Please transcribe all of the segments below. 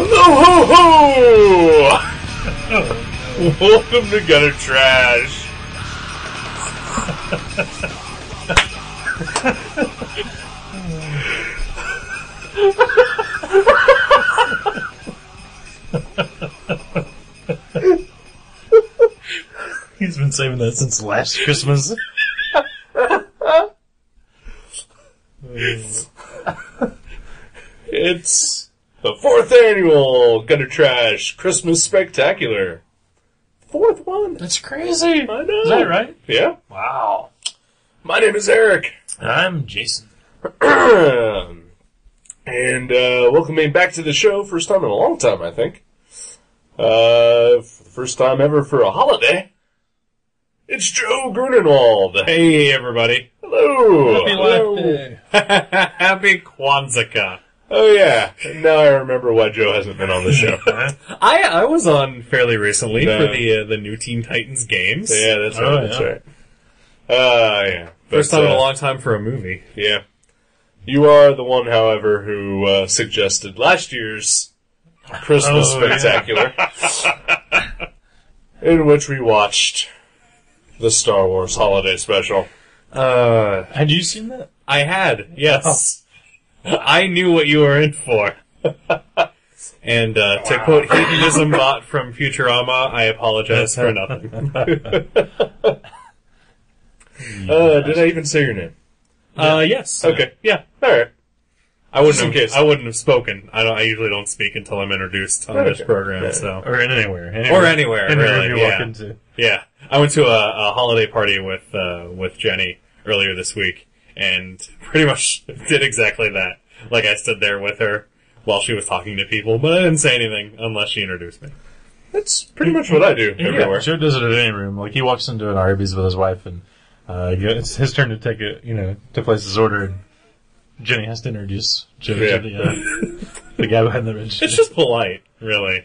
Hello, ho, ho! Welcome to Gutter Trash. He's been saving that since last Christmas. It's the 4th annual Gutter Trash Christmas Spectacular. 4th one. That's crazy. I know. Is that right? Yeah. Wow. My name is Eric. I'm Jason. And welcoming back to the show, first time in a long time, I think. For the first time ever for a holiday. It's Joe Grunenwald. Hey, everybody. Hello. Happy Life Day. Happy Kwanzaa. Oh, yeah. Now I remember why Joe hasn't been on the show. I was on fairly recently No. for the new Teen Titans games. Yeah, that's right. Oh, That's yeah. right. Yeah. First But, time in a long time for a movie. Yeah. You are the one, however, who suggested last year's Christmas Spectacular, in which we watched the Star Wars Holiday Special. Had you seen that? I had, yes. I knew what you were in for. And to quote Hedonism Bot from Futurama, I apologize for nothing. Did I even say your name? Yes. Okay. Yeah. Alright. I wouldn't Just in have, case. I wouldn't have spoken. I usually don't speak until I'm introduced on this Okay. program, Yeah. so. Or anywhere. Or anywhere, really, you yeah. walk into. Yeah. I went to a holiday party with Jenny earlier this week, and pretty much did exactly that. Like, I stood there with her while she was talking to people, but I didn't say anything unless she introduced me. That's pretty much what I do everywhere. Yeah, Joe does it at any room. Like, he walks into an Arby's with his wife, and it's his turn to take it, to place his order, and Jenny has to introduce Joe Yeah. to the guy behind the register. It's just polite, really,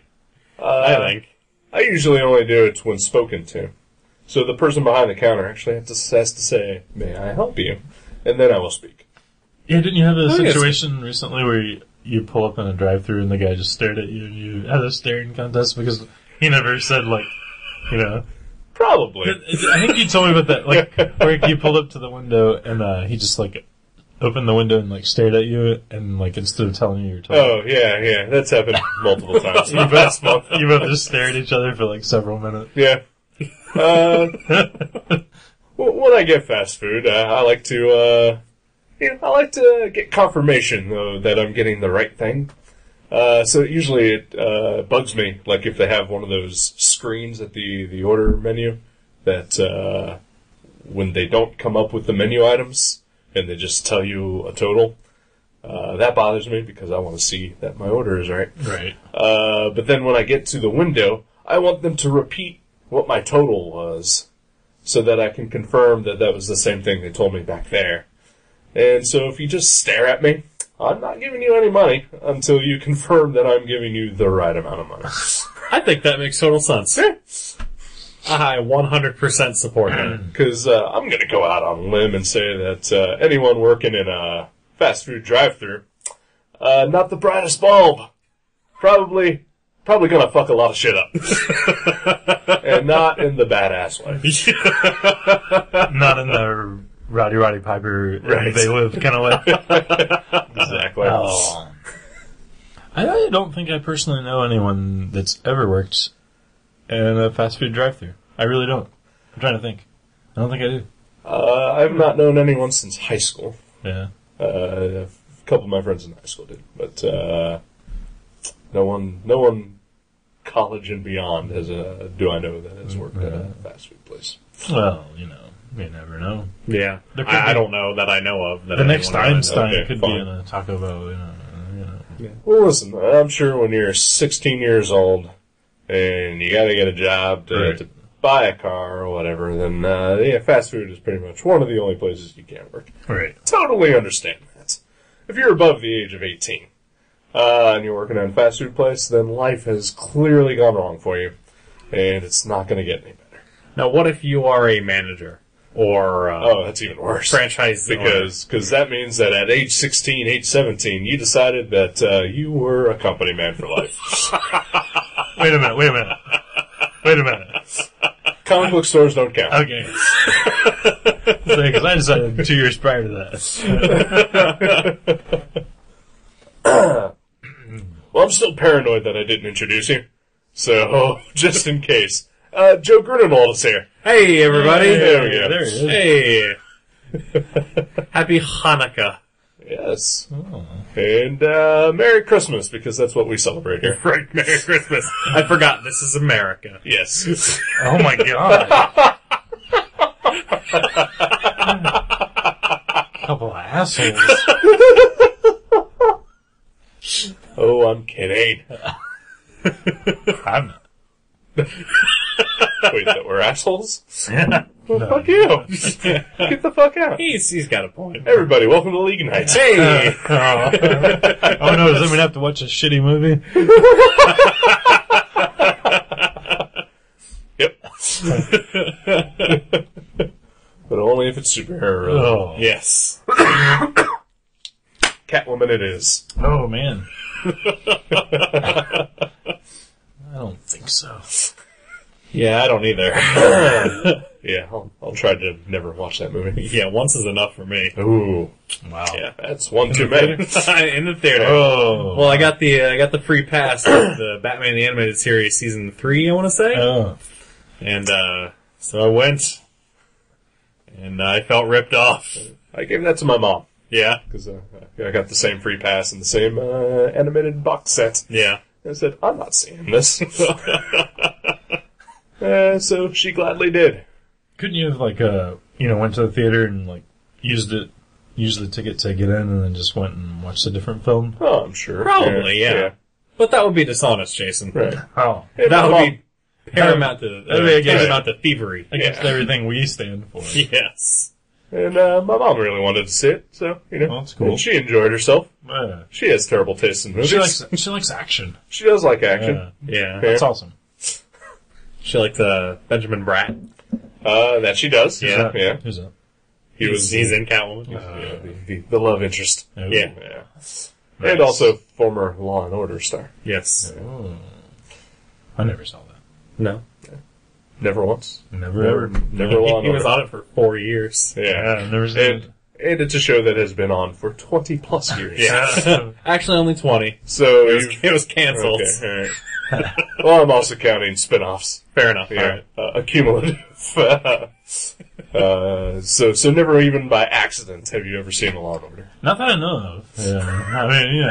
I think. I usually only do it when spoken to. So the person behind the counter actually has to say, "May I help you?" And then I will speak. Yeah, didn't you have a I think situation recently where you pull up in a drive-thru and the guy just stared at you and you had a staring contest because he never said, Probably. I think you told me about that, where you pulled up to the window and he just, opened the window and, stared at you and, instead of telling you told. Oh, yeah. That's happened multiple times in the past month. You both just stared at each other for, several minutes. Yeah. When I get fast food, I like to get confirmation, though, that I'm getting the right thing. So usually it bugs me, if they have one of those screens at the order menu that when they don't come up with the menu items and they just tell you a total, that bothers me because I want to see that my order is right. Right. But then when I get to the window, I want them to repeat what my total was so that I can confirm that that was the same thing they told me back there. And so if you just stare at me, I'm not giving you any money until you confirm that I'm giving you the right amount of money. I think that makes total sense. Yeah. I 100% support that. Because I'm going to go out on a limb and say that anyone working in a fast food drive-thru, not the brightest bulb, probably going to fuck a lot of shit up. And not in the badass way. Not in the Roddy Piper, Right. They Live kind of way. Exactly. Oh. I don't think I personally know anyone that's ever worked in a fast food drive-thru. I really don't. I'm trying to think. I don't think I do. I've not known anyone since high school. Yeah. A couple of my friends in high school did, but no one college and beyond do I know that has worked at a fast food place. Well, you never know. Yeah. There could I be- don't know that I know of. That The next anyone I know. Einstein Okay, could fine. be in a Taco Bell, Yeah. Well, listen, I'm sure when you're 16 years old and you got to get a job Right. to buy a car or whatever, then fast food is pretty much one of the only places you can work. Right. Totally understand that. If you're above the age of 18 and you're working at a fast food place, then life has clearly gone wrong for you, and it's not going to get any better. Now, what if you are a manager or that's even worse. franchise Because that means that at age 16, age 17, you decided that you were a company man for life. Wait a minute. Comic book stores don't count. Okay. Because I decided 2 years prior to that. Well, I'm still paranoid that I didn't introduce you. So, just in case. Joe Grunewald is here. Hey, everybody. Hey, there we go. There he is. Hey. Happy Hanukkah. Yes. Oh. And Merry Christmas, because that's what we celebrate here. Right, Merry Christmas. I forgot, this is America. Yes. Oh my god. Couple of assholes. Oh, I'm kidding. I'm not. Wait, that we're assholes? Yeah. Well, No. fuck you. Get the fuck out. He's got a point. Everybody, welcome to League Nights. Hey! Oh no, does that mean I have to watch a shitty movie? Yep. But only if it's superhero related. Oh. Yes. Catwoman it is. Oh man. I don't think so. Yeah, I don't either. Yeah, I'll try to never watch that movie. Yeah, once is enough for me. Ooh. Wow. Yeah, that's one too many. In the theater. Oh. Well, I got the free pass of the Batman the Animated Series season 3, I want to say. Oh. And so I went, and I felt ripped off. I gave that to my mom. Yeah, Because I got the same free pass and the same animated box set. yeah. I said, I'm not seeing this. So she gladly did. Couldn't you have went to the theater and used the ticket to get in and then just went and watched a different film? Oh, I'm sure. Probably, yeah. But that would be dishonest, Jason. Right. Oh. Hey, That my would mom- be paramount to paramount to thievery. Against everything we stand for. Yes. And my mom really wanted to see it, so, Oh, that's cool. and she enjoyed herself. Yeah. She has terrible taste in movies. She likes action. She does like action. Yeah. Yeah. That's awesome. She liked Benjamin Bratt. That she does. Yeah. Yeah. Who's that? He's in Catwoman. Yeah, the love interest. Oh. Yeah. Yeah. Nice. And also former Law and Order star. Yes. Oh. I never saw that. No. Never once. Never ever. Never Law and He was Order. on it for 4 years. Yeah. I've never seen it. And it's a show that has been on for 20 plus years. Yeah. Actually, only 20. So It was canceled. Okay, all right. Well, I'm also counting spin-offs. Fair enough. Yeah. All right. A cumulative. So never even by accident have you ever seen a Law and Order. Not that I know of. Yeah. I mean,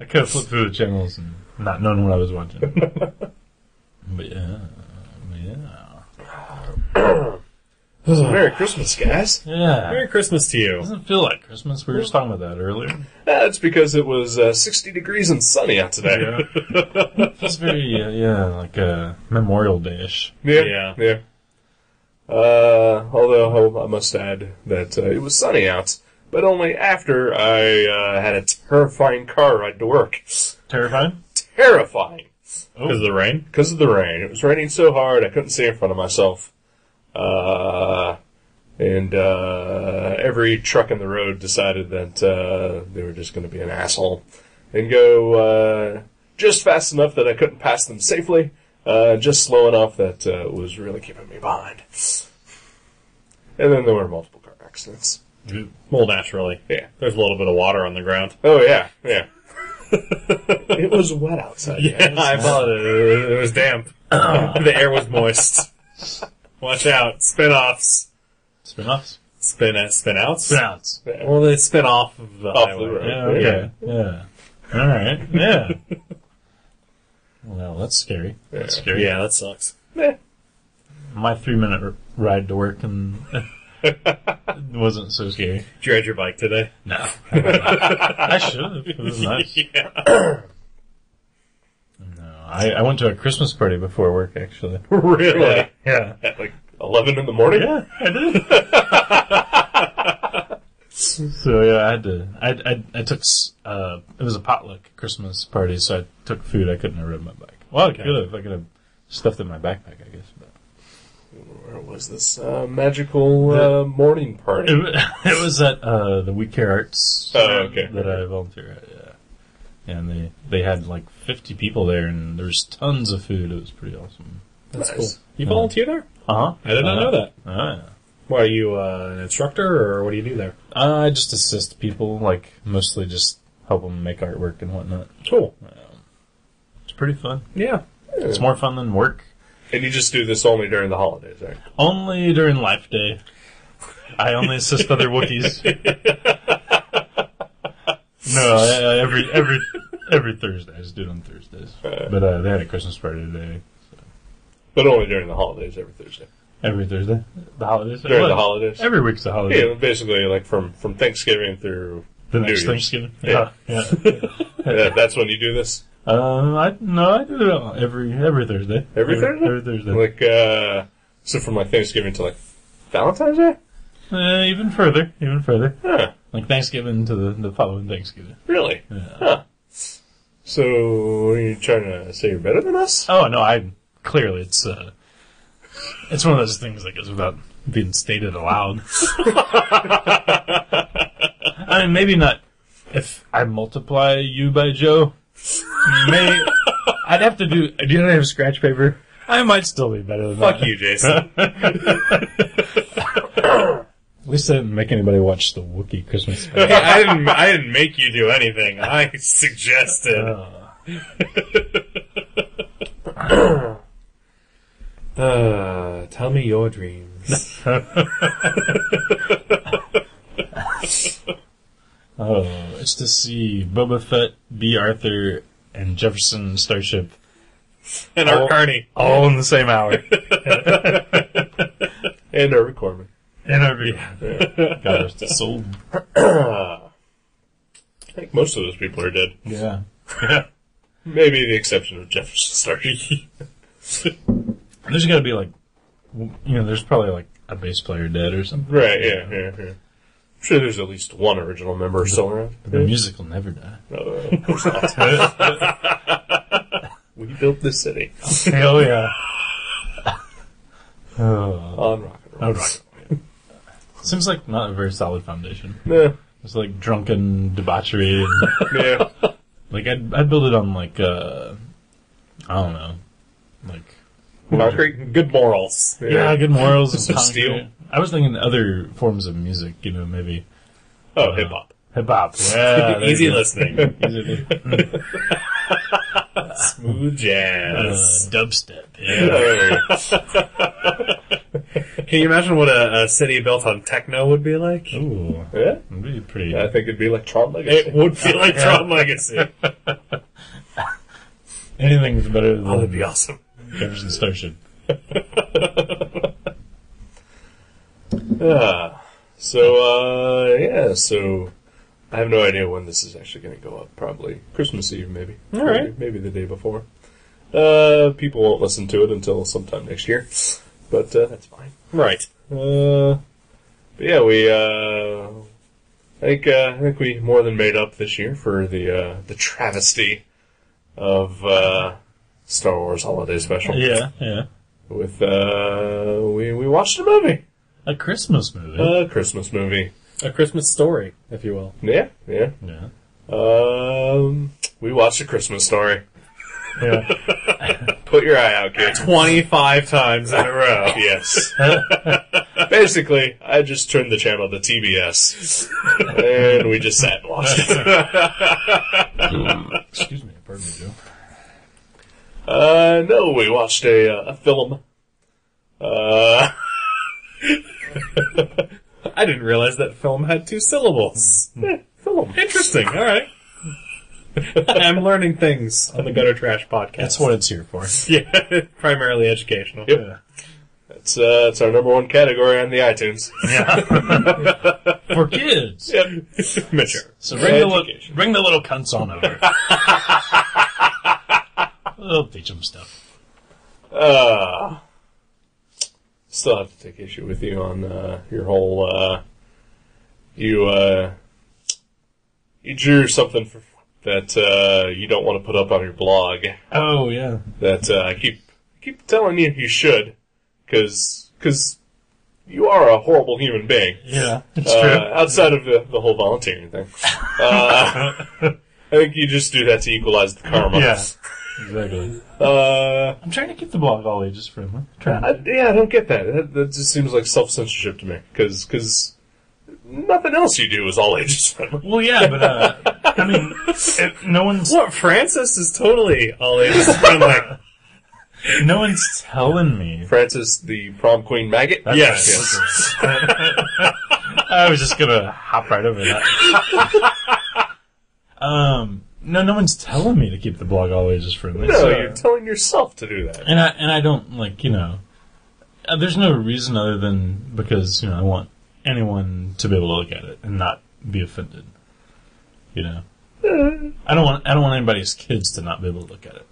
I could have flipped through the channels and not known what I was watching. But yeah. So Merry Christmas, guys. Yeah. Merry Christmas to It you. doesn't feel like Christmas. We were just talking about that earlier. That's because it was 60 degrees and sunny out today. It's very, like Memorial Day-ish. Yeah. Although I must add that it was sunny out, but only after I had a terrifying car ride to work. Terrifying? Terrifying. Because of the rain? Because of the rain. It was raining so hard I couldn't see in front of myself. And every truck in the road decided that they were just going to be an asshole and go just fast enough that I couldn't pass them safely, just slow enough that it was really keeping me behind. And then there were multiple car accidents. Well, naturally. Yeah. There's a little bit of water on the ground. Oh, yeah. It was wet outside. Yeah, I apologize. It was damp. The air was moist. Watch out. Spin-offs. Spin-offs? Spin-outs? Spin-outs. Well, they spin off of the Off the highway. road. Yeah, okay. Yeah. Alright. Yeah. Well, that's scary. That's scary. Yeah, that sucks. My 3-minute ride to work and wasn't so scary. Did you ride your bike today? No. I should have. It was nice. Yeah. No, I went to a Christmas party before work, actually. Really? Yeah. At like 11 in the morning? Yeah, I did. So yeah, I had to. I took. It was a potluck Christmas party, so I took food. I couldn't have ridden my bike. Well, I could have. I could have stuffed it in my backpack, I guess. But Where was this? Magical morning party. It was at the We Care Arts okay. that I volunteer at, yeah. And they had like 50 people there, and there's tons of food. It was pretty awesome. That's Nice. cool. You volunteer there? Uh-huh. I did not know that. Yeah. What, are you an instructor, or what do you do there? I just assist people, like, mostly just help them make artwork and whatnot. Cool. It's pretty fun. Yeah. It's more fun than work. And you just do this only during the holidays, right? Only during Life Day. I only assist other Wookiees. No, every Thursday. I just do it on Thursdays. But they had a Christmas party today. So. But only during the holidays, every Thursday. Every Thursday? The holidays? During the holidays? Every week's a holiday. Yeah, basically, like from Thanksgiving through The New next Year's. Thanksgiving? Yeah. Yeah. That's when you do this? I do it all every Thursday. Every Thursday? Every Thursday. Like, so from like Thanksgiving to like Valentine's Day? Even further. Huh. Like Thanksgiving to the following Thanksgiving. Really? Yeah. Huh. So, are you trying to say you're better than us? Oh no, clearly it's one of those things that goes without being stated aloud. I mean, maybe not. If I multiply you by Joe, I'd have to do. Do you have scratch paper? I might still be better than Fuck that. you, Jason. At least I didn't make anybody watch the Wookiee Christmas Hey, special. I didn't make you do anything. I suggested. Tell me your dreams. Oh, it's to see Boba Fett, B. Arthur, and Jefferson Starship And Art Carney. all in the same hour. And Irving Corman. And God rest his soul. I think most of those people are dead. Yeah. Maybe the exception of Jefferson Starship. There's got to be like, there's probably like a bass player dead or something. Right, yeah. I'm sure there's at least one original member still around. The music will never die. No, of course not. We built this city Hell yeah. on rock and roll. Seems like not a very solid foundation. Nah, It's like drunken debauchery. And, yeah. like I'd build it on like I don't know, like Concrete? Good morals. yeah, good morals and Some concrete. steel. I was thinking other forms of music. Maybe Oh, hip hop. hip hop. Yeah, there Easy you go. listening. Easy. Smooth jazz. Dubstep. Yeah. Can you imagine what a city built on techno would be like? Ooh, Yeah? that'd be pretty. I think it'd be like Tron Legacy. It would feel like Tron Legacy. Anything's better than Oh, that'd be awesome. Jefferson Starship. So I have no idea when this is actually going to go up. Probably Christmas Eve, maybe. All right. Maybe the day before. People won't listen to it until sometime next year, but that's fine. Right. But yeah, I think we more than made up this year for the travesty of Star Wars Holiday Special. Yeah. With we watched a movie, A Christmas movie. a Christmas movie. A Christmas story, if you will. Yeah. Yeah. We watched A Christmas Story. Yeah. Put your eye out, kid. 25 times in a row. Yes. Basically, I just turned the channel to TBS, and we just sat and watched it. Excuse me, pardon me, Joe. No, we watched a film. I didn't realize that film had 2 syllables. Film. Interesting. All right. I'm learning things on the Gutter Trash podcast. That's what it's here for. Yeah, primarily educational. Yep. It's our number one category on the iTunes. Yeah. For kids. Yep. Mature. So Education. bring the little cunts on over. We'll teach them stuff. Still have to take issue with you on your whole. You drew something that you don't want to put up on your blog. Oh, yeah. That I keep telling you should, because because you are a horrible human being. Yeah, it's true. Outside of the whole volunteering thing. I think you just do that to equalize the karma. Yeah, exactly. I'm trying to keep the blog all ages friendly. I don't get that. That just seems like self-censorship to me. Because nothing else you do is all ages friendly. Well, yeah, but, I mean, no one's... What, Francis is totally all ages friendly. No one's telling me. Francis, the prom queen maggot? That's Yes. right. I was just gonna hop right over that. No one's telling me to keep the blog all ages friendly. No, so- you're telling yourself to do that. And I don't, like, there's no reason other than because, I want anyone to be able to look at it and not be offended. I don't want anybody's kids to not be able to look at it.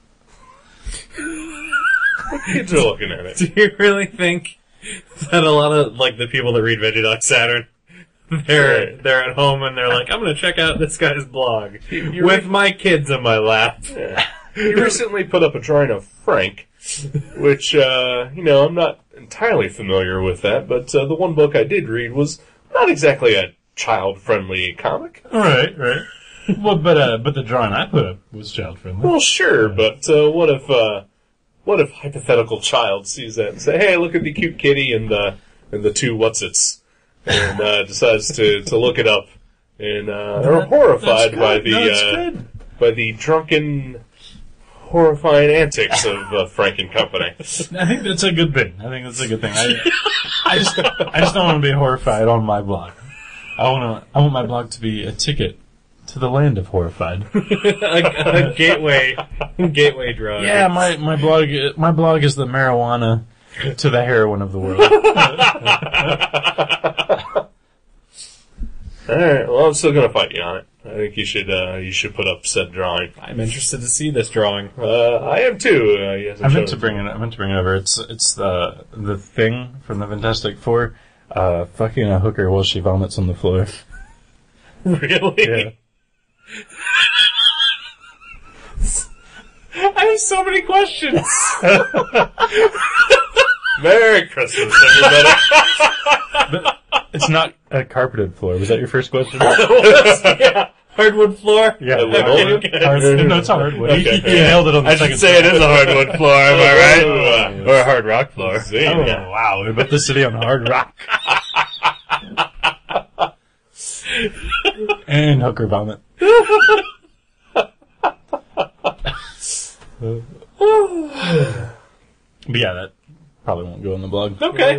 Kids are looking at it. Do you really think that a lot of, like, the people that read VeggieDoc Saturn, they're at home and they're like, I'm gonna check out this guy's blog with my kids in my lap. Yeah. You recently put up a drawing of Frank, which, I'm not entirely familiar with that, but the one book I did read was not exactly a child-friendly comic. Right. Well, but the drawing I put up was child friendly. Well, sure, but what if hypothetical child sees that and say, "Hey, look at the cute kitty and the two whatsits," and decides to look it up, and are horrified by the drunken, horrifying antics of Frank and Company. I think that's a good thing. I just don't want to be horrified on my blog. I want my blog to be a ticket to the land of horrified. a gateway drug. Yeah, my blog is the marijuana to the heroin of the world. Alright, well, I'm still gonna fight you on it. I think you should put up said drawing. I'm interested to see this drawing. I am too. I meant to bring it over. It's the Thing from the Fantastic Four, fucking a hooker while she vomits on the floor. Really? Yeah. I have so many questions. Merry Christmas, everybody. But it's not a carpeted floor. Was that your first question? Yeah. Hardwood floor? Yeah. Linoleum? No, it's a hardwood. Okay. You nailed it on the I second should say it is a hardwood floor, am I right? Oh, Or a hard rock floor. Oh, wow. We built the city on hard rock. And hooker vomit. But yeah, that probably won't go on the blog. Okay.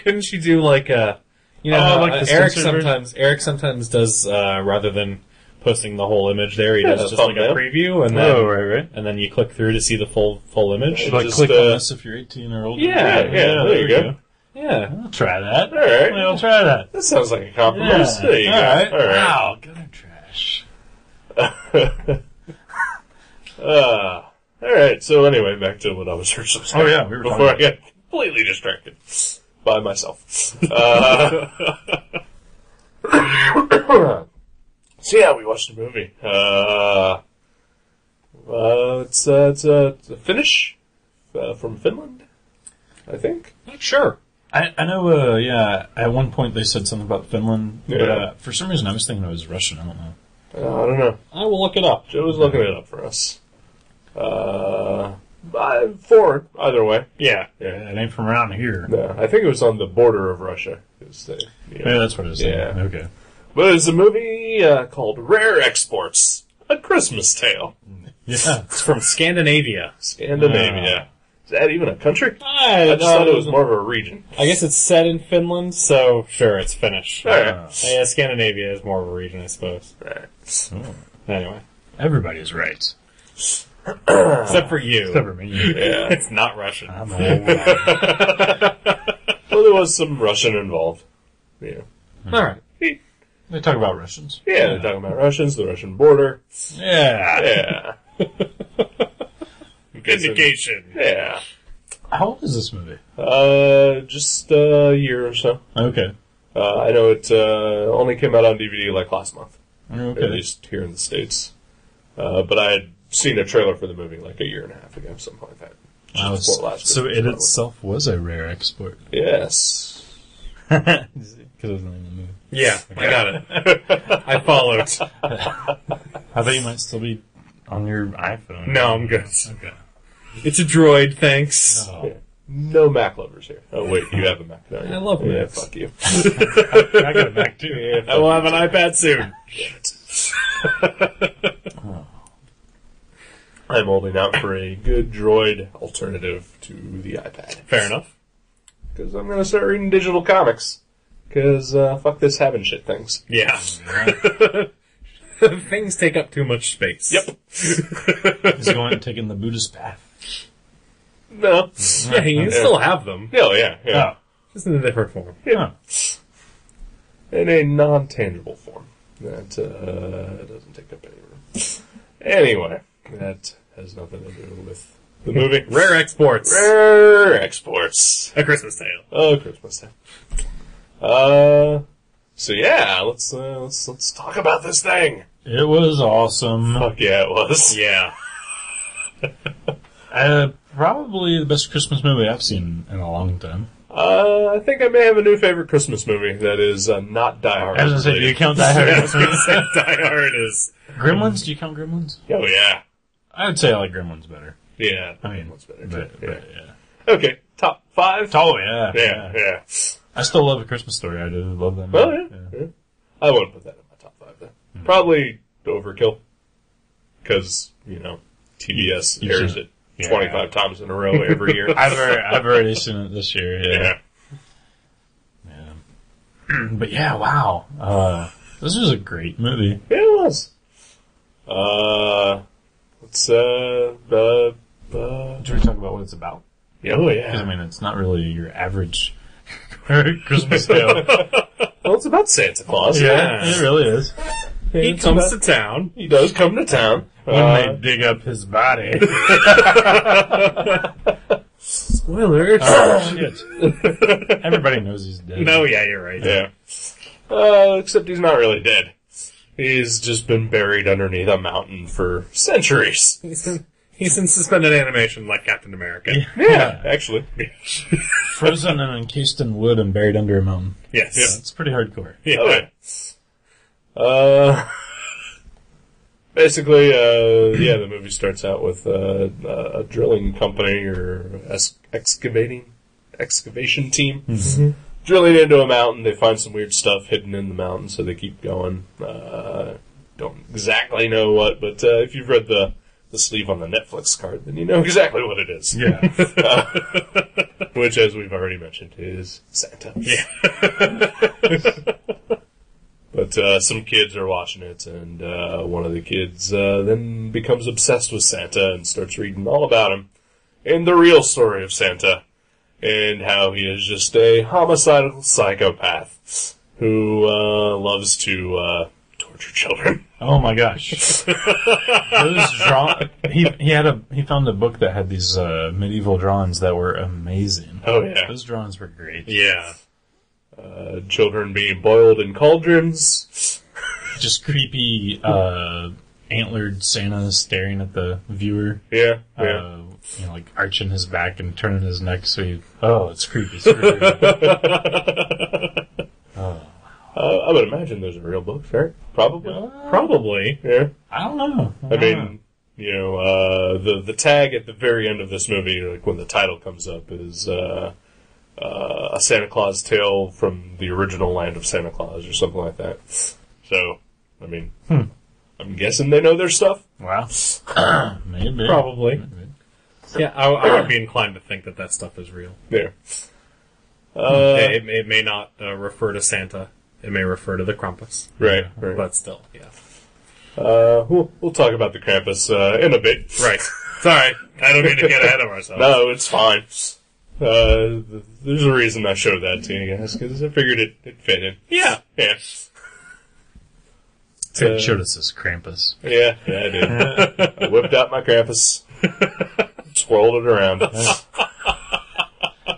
Couldn't you do like a, like the Eric censored sometimes does, rather than posting the whole image there, he does a just like a thumbnail. preview and then, right. and then you click through to see the full image. Like Just, click on this if you're 18 or older. Yeah, there you go. Yeah. I'll try that. All right. I'll try that. That sounds like a compromise. Yeah. There you go. Alright. All right. Wow, gutter trash. Alright, so anyway, back to what I was researching. Oh, yeah, we were before talking I got completely distracted by myself. So yeah, we watched a movie. It's a Finnish from Finland, I think. Sure. I know, at one point they said something about Finland, Yeah. but for some reason I was thinking it was Russian, I don't know. I don't know. I will look it up. Joe was looking it up for us. Foreign, either way. Yeah. It ain't from around here. No, I think it was on the border of Russia. Yeah, that's what I was thinking. Yeah. Okay. But it's a movie called Rare Exports, A Christmas Tale. Yeah. It's from Scandinavia. Scandinavia. Is that even a country? I I just thought it was more of a region. I guess it's set in Finland, so sure, it's Finnish. Alright. Yeah, Scandinavia is more of a region, I suppose. Right. Anyway. Everybody's right. Except for you. Except for me. Yeah. It's not Russian. I'm all right. Well, there was some Russian involved. Yeah. Alright. They talk about Russians. Yeah, they're talking about Russians, the Russian border. Yeah. Yeah. Vindication. Yeah. How old is this movie? Just a year or so. Okay. I know it only came out on DVD like last month, at Okay. least here in the States. But I had seen a trailer for the movie like a year and a half ago, something like that. Wow, Before last so Christmas, it probably. itself was a rare export. Yes. Because it wasn't in the movie. Yeah, I got it. I followed. I thought you might still be on your iPhone. No, I'm good. Okay. It's a droid, thanks. Oh. Yeah. No Mac lovers here. Oh wait, you have a Mac, don't you? I love Yeah, Macs. fuck you. I got it back too. Yeah, I will have an iPad soon. I'm holding out for a good Droid alternative to the iPad. Fair enough. Because I'm gonna start reading digital comics. Because, fuck this having shit things. Yeah. Things take up too much space. Yep. He's taking the Buddhist path. No. Yeah, you can still have them. Oh, yeah, yeah. Just in a different form. Yeah. In a non-tangible form. That, doesn't take up any room. Anyway, that has nothing to do with the movie. Rare exports. Rare exports. A Christmas Tale. Oh, Christmas time. So yeah, let's talk about this thing. It was awesome. Fuck yeah, it was. Yeah. Probably the best Christmas movie I've seen in a long time. I think I may have a new favorite Christmas movie that is not Die Hard. I was gonna say, do you count Die Hard? I was gonna say Die Hard is... Gremlins? Do you count Gremlins? Oh yeah, I would say I like Gremlins better. yeah. I mean, What's better? but Yeah. yeah. Okay, top 5. Oh yeah, Yeah. I still love A Christmas Story. I do love that Oh movie. yeah. I wouldn't put that in my top 5 though. Probably overkill. Because TBS You airs should- it yeah. 25 times in a row every year. I've already seen it this year. Yeah. But yeah, wow. This was a great movie. Yeah, it was. Let's Should we talk about what it's about? oh Because yeah. I mean, it's not really your average Christmas tale. Well, it's about Santa Claus. Yeah, it really is. He comes to town. He does come to town. When they dig up his body. Spoiler. Oh, shit. Everybody knows he's dead. No, yeah, you're right. Yeah. Except he's not really dead. He's just been buried underneath a mountain for centuries. He's in suspended animation like Captain America. Yeah, actually. Frozen and encased in wood and buried under a mountain. Yes. It's pretty hardcore. Yeah. Okay. Basically, the movie starts out with a drilling company or excavation team drilling into a mountain. They find some weird stuff hidden in the mountain, so they keep going. Don't exactly know what, but if you've read the sleeve on the Netflix card, then you know exactly what it is. Yeah. Which, as we've already mentioned, is Santa. Yeah. But some kids are watching it, and one of the kids then becomes obsessed with Santa and starts reading all about him and the real story of Santa and how he is just a homicidal psychopath who loves to torture children. Oh my gosh. He found a book that had these medieval drawings that were amazing. Oh, yeah. Those drawings were great. Yeah. Children being boiled in cauldrons. Just creepy antlered Santa staring at the viewer. Yeah. Like arching his back and turning his neck so it's creepy. It's creepy. I would imagine those are real books, right? Probably. Probably. Yeah. I don't know. I mean, the tag at the very end of this movie, like when the title comes up, is a Santa Claus tale from the original land of Santa Claus or something like that. So, I mean, I'm guessing they know their stuff. Wow. Maybe. Probably. Maybe. Yeah, I would be inclined to think that stuff is real. Yeah. It may not refer to Santa. It may refer to the Krampus. Right. But still, yeah. We'll talk about the Krampus in a bit. Right. Sorry. I don't mean to get ahead of ourselves. No, it's fine. There's a reason I showed that to you guys, because I figured it fit in. Yeah. Yeah. It showed us this Krampus. Yeah, I did. I whipped out my Krampus, swirled it around,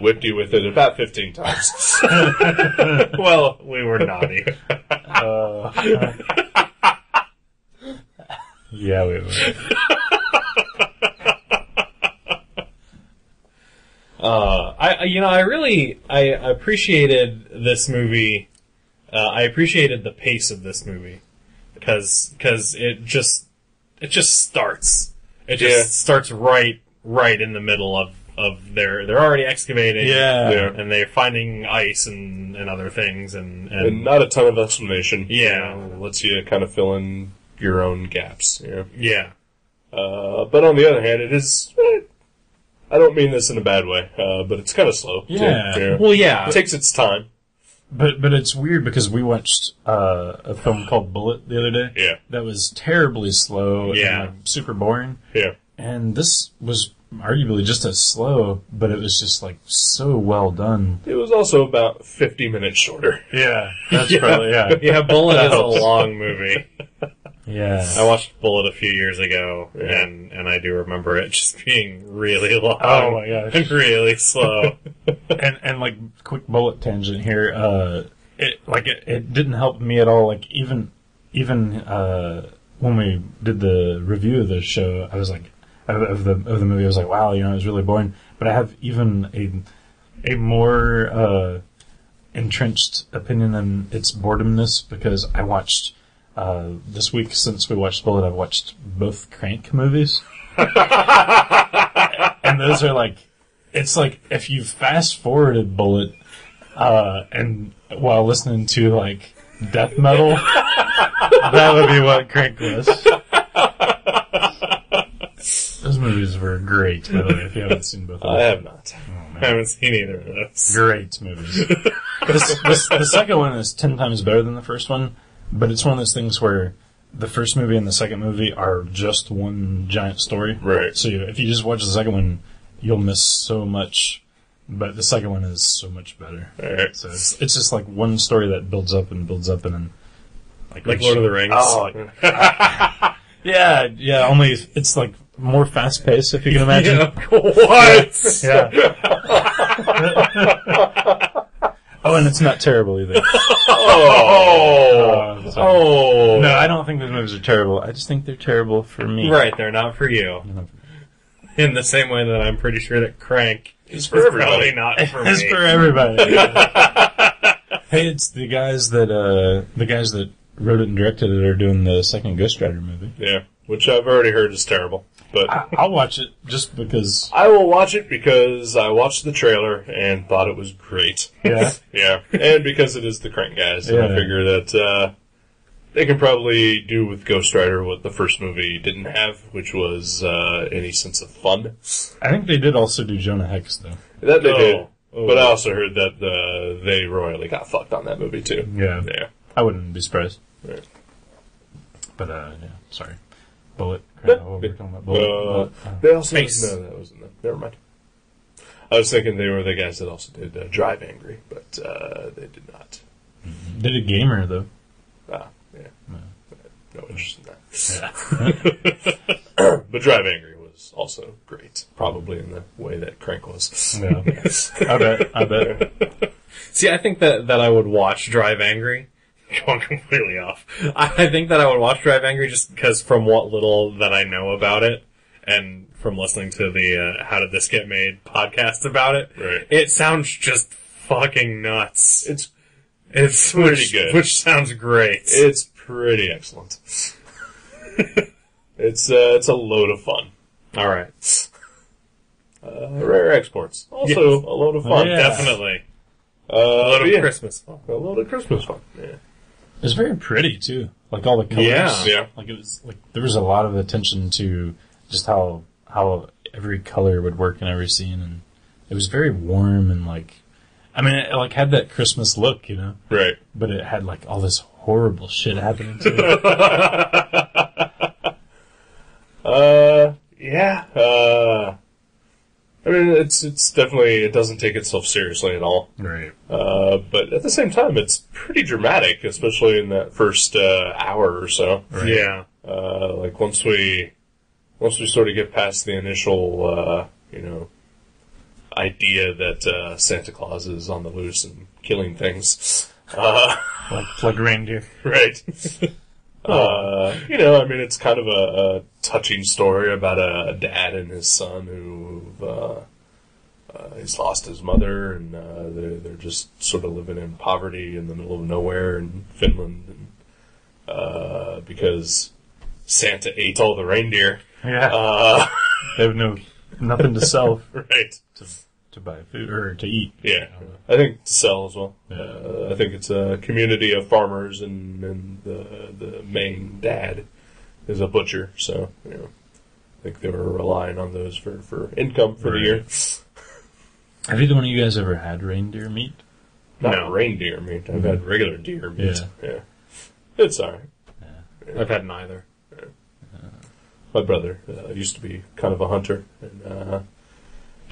whipped you with it about 15 times. Well, we were naughty. Yeah, we were. I appreciated this movie. I appreciated the pace of this movie because it just starts. It just starts right in the middle of they're already excavating. Yeah. And they're finding ice and other things and not a ton of explanation. Yeah. Lets you kind of fill in your own gaps. Yeah. But on the other hand, it is. I don't mean this in a bad way, but it's kind of slow. Yeah. Too. Well, yeah. It takes its time. But it's weird because we watched a film called Bullet the other day. Yeah. That was terribly slow and super boring. Yeah. And this was arguably just as slow, but it was just like so well done. It was also about 50 minutes shorter. Yeah. That's probably, Yeah, Bullet is a long movie. Yeah. I watched Bullet a few years ago, and I do remember it just being really long. Oh my gosh. And really slow. and like, quick bullet tangent here, it didn't help me at all, like, even when we did the review of the show, I was like, of the movie, I was like, wow, it was really boring. But I have even a more entrenched opinion on its boredomness because I watched this week, since we watched Bullet, I've watched both Crank movies. And those are like, it's like if you fast forwarded Bullet and while listening to like death metal, that would be what Crank was. Those movies were great, by the way, if you haven't seen both of them. I have not. Oh, I haven't seen either of those. great movies. The second one is 10 times better than the first one, but it's one of those things where the first movie and the second movie are just one giant story. Right. So if you just watch the second one, you'll miss so much, but the second one is so much better. Right. So it's just like one story that builds up and then Like Lord of the Rings. Oh, yeah. Only it's like more fast paced, if you can imagine. What? Yeah. Oh, and it's not terrible either. Oh. No, I don't think those movies are terrible. I just think they're terrible for me. Right, they're not for you. In the same way that I'm pretty sure that Crank It's for everybody. probably not for It's me. for everybody. Hey, it's the guys that wrote it and directed it are doing the second Ghost Rider movie. Yeah. Which I've already heard is terrible. But I'll watch it just because. I will watch it because I watched the trailer and thought it was great. Yeah. Yeah. And because it is the Crank guys. And I Yeah. figure that they can probably do with Ghost Rider what the first movie didn't have, which was any sense of fun. I think they did also do Jonah Hex, though. That they did. Oh. But I also heard that they royally got fucked on that movie, too. Yeah. Yeah. I wouldn't be surprised. Right. But, yeah, sorry. Bullet. Yeah. What were we talking about? Bullet. They also Space. No, that wasn't them. Never mind. I was thinking they were the guys that also did Drive Angry, but they did not. They did Gamer, though. Ah, yeah. No interest in that. Yeah. But Drive Angry was also great, probably in the way that Crank was. Yeah. I bet. See, I think that I would watch Drive Angry. Going completely off. I think that I would watch Drive Angry just because from what little that I know about it, and from listening to the How Did This Get Made podcast about it, Right. it sounds just fucking nuts. It's pretty good. Which sounds great. It's pretty excellent. It's a load of fun. All right. Rare Exports, also Yes. a load of fun. Yeah. Definitely. A load of yeah. Christmas fun. A load of Christmas fun. Yeah. It was very pretty, too. Like, all the colors. Yeah. Like, it was, like, there was a lot of attention to just how every color would work in every scene, and it was very warm and, like, I mean, it, like, had that Christmas look, Right. but it had, like, all this horrible shit happening to it. Yeah. I mean, it's definitely, it doesn't take itself seriously at all. Right. But at the same time, it's pretty dramatic, especially in that first hour or so. Right. Yeah. Like once we sort of get past the initial, idea that Santa Claus is on the loose and killing things. Like reindeer. Right. I mean, it's kind of a touching story about a dad and his son who've he's lost his mother, and they're just sort of living in poverty in the middle of nowhere in Finland, and because Santa ate all the reindeer. Yeah. They have nothing to sell. Right. To buy food or to eat. Yeah, I think to sell as well. Yeah. I think it's a community of farmers, and the main dad is a butcher, so I think they were relying on those for income for the year. Have either one of you guys ever had reindeer meat? Not reindeer meat. I've had regular deer meat. Yeah. It's alright. Yeah. I've had neither. My brother used to be kind of a hunter, and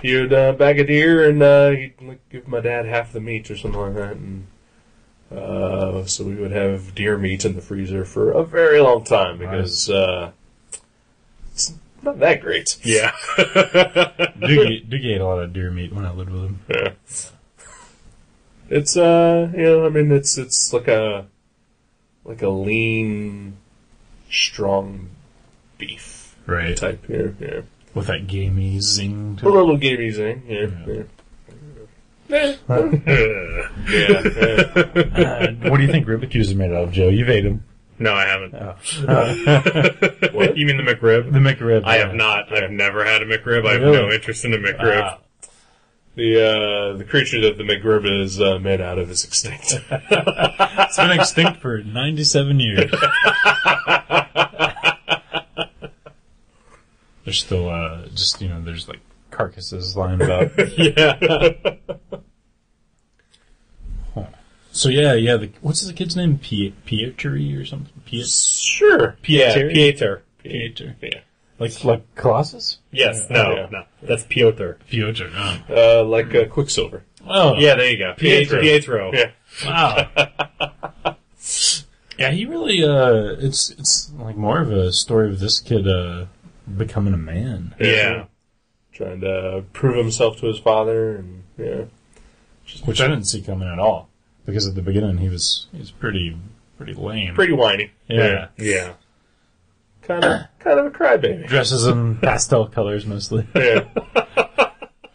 he would bag a deer, and he'd give my dad half the meat or something like that, and so we would have deer meat in the freezer for a very long time because it's not that great. Yeah. Doogie ate a lot of deer meat when I lived with him. Yeah. It's it's like a lean, strong beef type. Yeah. With that gamey zing to a little gamey zing. Yeah. What do you think Rubik's are made out of, Joe? You've ate them. No, I haven't. Oh. What? You mean the McRib? The McRib. I have not. I've never had a McRib. I have no interest in a McRib. The creature that the McRib is made out of is extinct. It's been extinct for 97 years. There's still there's like carcasses lying about. Yeah. So yeah. What's the kid's name? Piotr or something? Sure. Pieter. Yeah. Like Colossus? Yes. No. That's Piotr. Piotr. Oh. Like Quicksilver. Oh. Yeah, there you go. Pietro. Yeah. Wow. Yeah, he really. It's like more of a story of this kid becoming a man. Yeah. Trying to prove himself to his father, and which I didn't see coming at all, because at the beginning he was pretty lame, pretty whiny. Yeah. Kind of a crybaby. Dresses in pastel colors mostly. Yeah.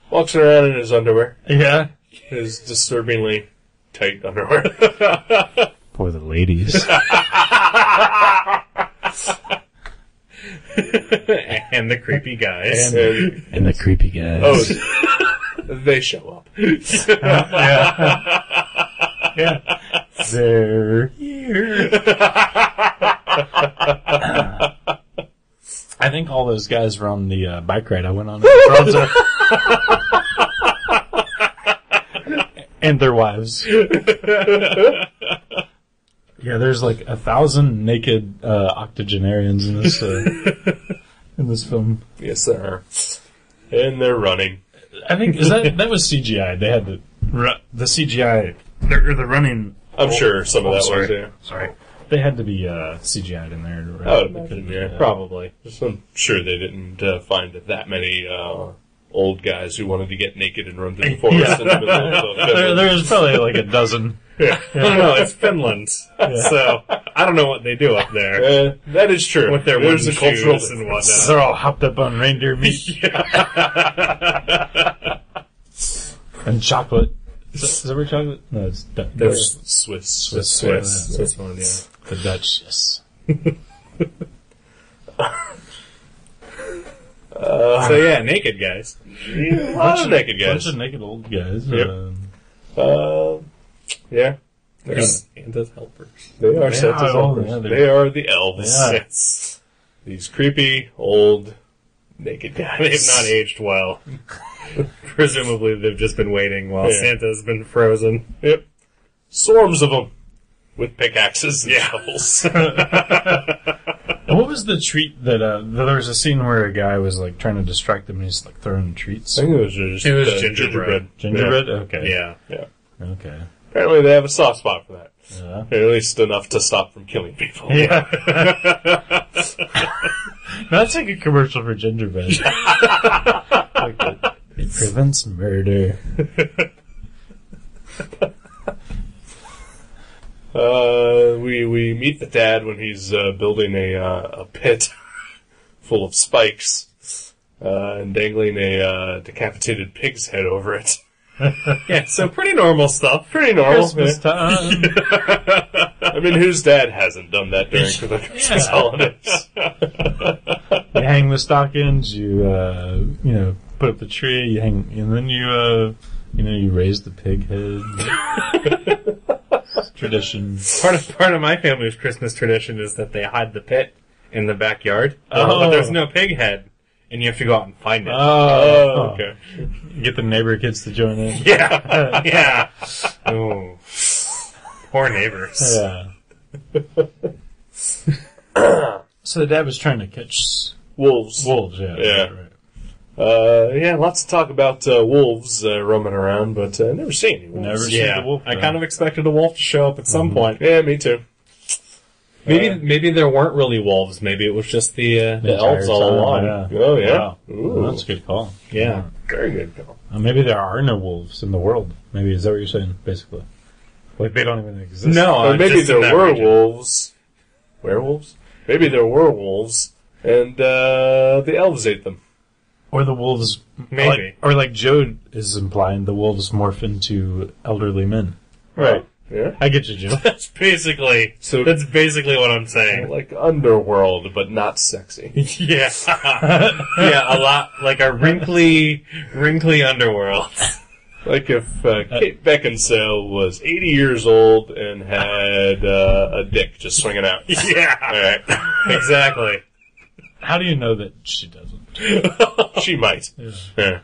Walks around in his underwear. Yeah. His disturbingly tight underwear. For the ladies. And the creepy guys. And the creepy guys. Oh, they show up. Yeah. They're here. I think all those guys were on the bike ride I went on in Toronto. And their wives. Yeah, there's like 1,000 naked octogenarians in this film. Yes, there are. And they're running. I think that was CGI. They had the CGI. The running. I'm sure some of that was there. Sorry. They had to be CGI'd in there. Right? I would imagine, yeah. Probably. I'm sure they didn't find that many old guys who wanted to get naked and run through the forest in the middle of Finland. There was probably like a dozen. Yeah. I don't know, it's Finland. So, I don't know what they do up there. That is true. With their There's wooden a cultural shoes and whatnot. They're all hopped up on reindeer meat. And chocolate. Is that where chocolate? No, it's There's Swiss one, yeah. the Dutch, yes. So yeah, naked guys. A lot of naked guys. Bunch of naked old guys. Yep. Yeah. They're Santa's helpers. They are Santa's helpers. Yeah, they are the elves. Yeah. Yes. These creepy, old, naked guys. They've not aged well. Presumably they've just been waiting while Santa's been frozen. Yep. Swarms of them. With pickaxes and shovels. What was the treat that, there was a scene where a guy was like trying to distract them and he's like throwing treats? I think it was just gingerbread. Gingerbread? Yeah. Okay. Yeah. Okay. Apparently they have a soft spot for that. Yeah. At least enough to stop from killing people. Yeah. That's like a commercial for gingerbread. It prevents murder. We meet the dad when he's building a pit full of spikes. and dangling a decapitated pig's head over it. Yeah, so pretty normal stuff. Pretty normal. Christmas time. I mean, whose dad hasn't done that during the Christmas holidays? You hang the stockings, you put up the tree, you hang, and then you raise the pig head. Tradition. Part of my family's Christmas tradition is that they hide the pit in the backyard, but there's no pig head, and you have to go out and find it. Oh, Okay. Get the neighbor kids to join in. Yeah, yeah. Oh, poor neighbors. Yeah. So the dad was trying to catch Wolves. wolves. Yeah. Yeah. Right. Lots to talk about wolves roaming around, but never seen any wolves. Never seen Yeah, the wolf. I kind of expected a wolf to show up at some point. Yeah, me too. Maybe there weren't really wolves. Maybe it was just the elves all along. Yeah. Oh, yeah? Wow. Ooh. Well, that's a good call. Yeah. Very good call. Maybe there are no wolves in the world. Maybe is that what you're saying, basically? Like they don't even exist. No, Or maybe just in there that were region. wolves. Werewolves? Maybe there were wolves, and the elves ate them. Or the wolves, Maybe. like Joe is implying, the wolves morph into elderly men. Right. Yeah. I get you, Joe. That's basically what I'm saying. Like underworld, but not sexy. Yeah, yeah, a lot like a wrinkly underworld. Like if Kate Beckinsale was 80 years old and had a dick just swinging out. Yeah, All right. exactly. How do you know that she doesn't? She might. Yeah. Yeah.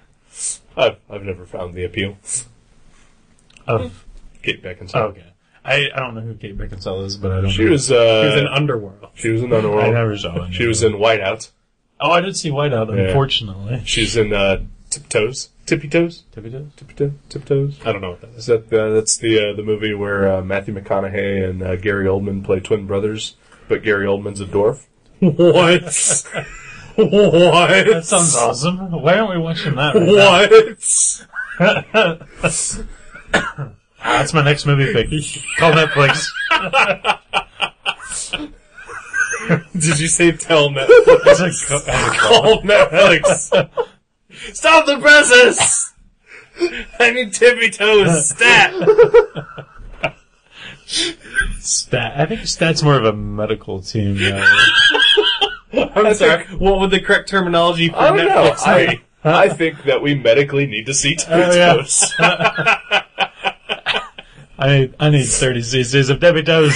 I've never found the appeal. Of Kate Beckinsale. okay, I don't know who Kate Beckinsale is, but I don't. She know. was He was in Underworld. she was in I Underworld. never saw it. She was in Whiteout. Oh, I did see Whiteout. Yeah. Unfortunately, She's in Tiptoes. Tippy Toes? Tiptoes? I don't know what that Is is. that that's the movie where Matthew McConaughey and Gary Oldman play twin brothers, but Gary Oldman's a dwarf? What? What? that sounds awesome. Why aren't we watching that? Right What? That's my next movie pick. Call Netflix. Did you say tell Netflix? Call Netflix. Stop the presses! I need tippy toes stat. Stat. I think Stat's more of a medical team. I'm sorry. What would the correct terminology for I don't know. Netflix be? I think that we medically need to see Tippy yeah. Toes. I need 30 cc's of Debbie Toes.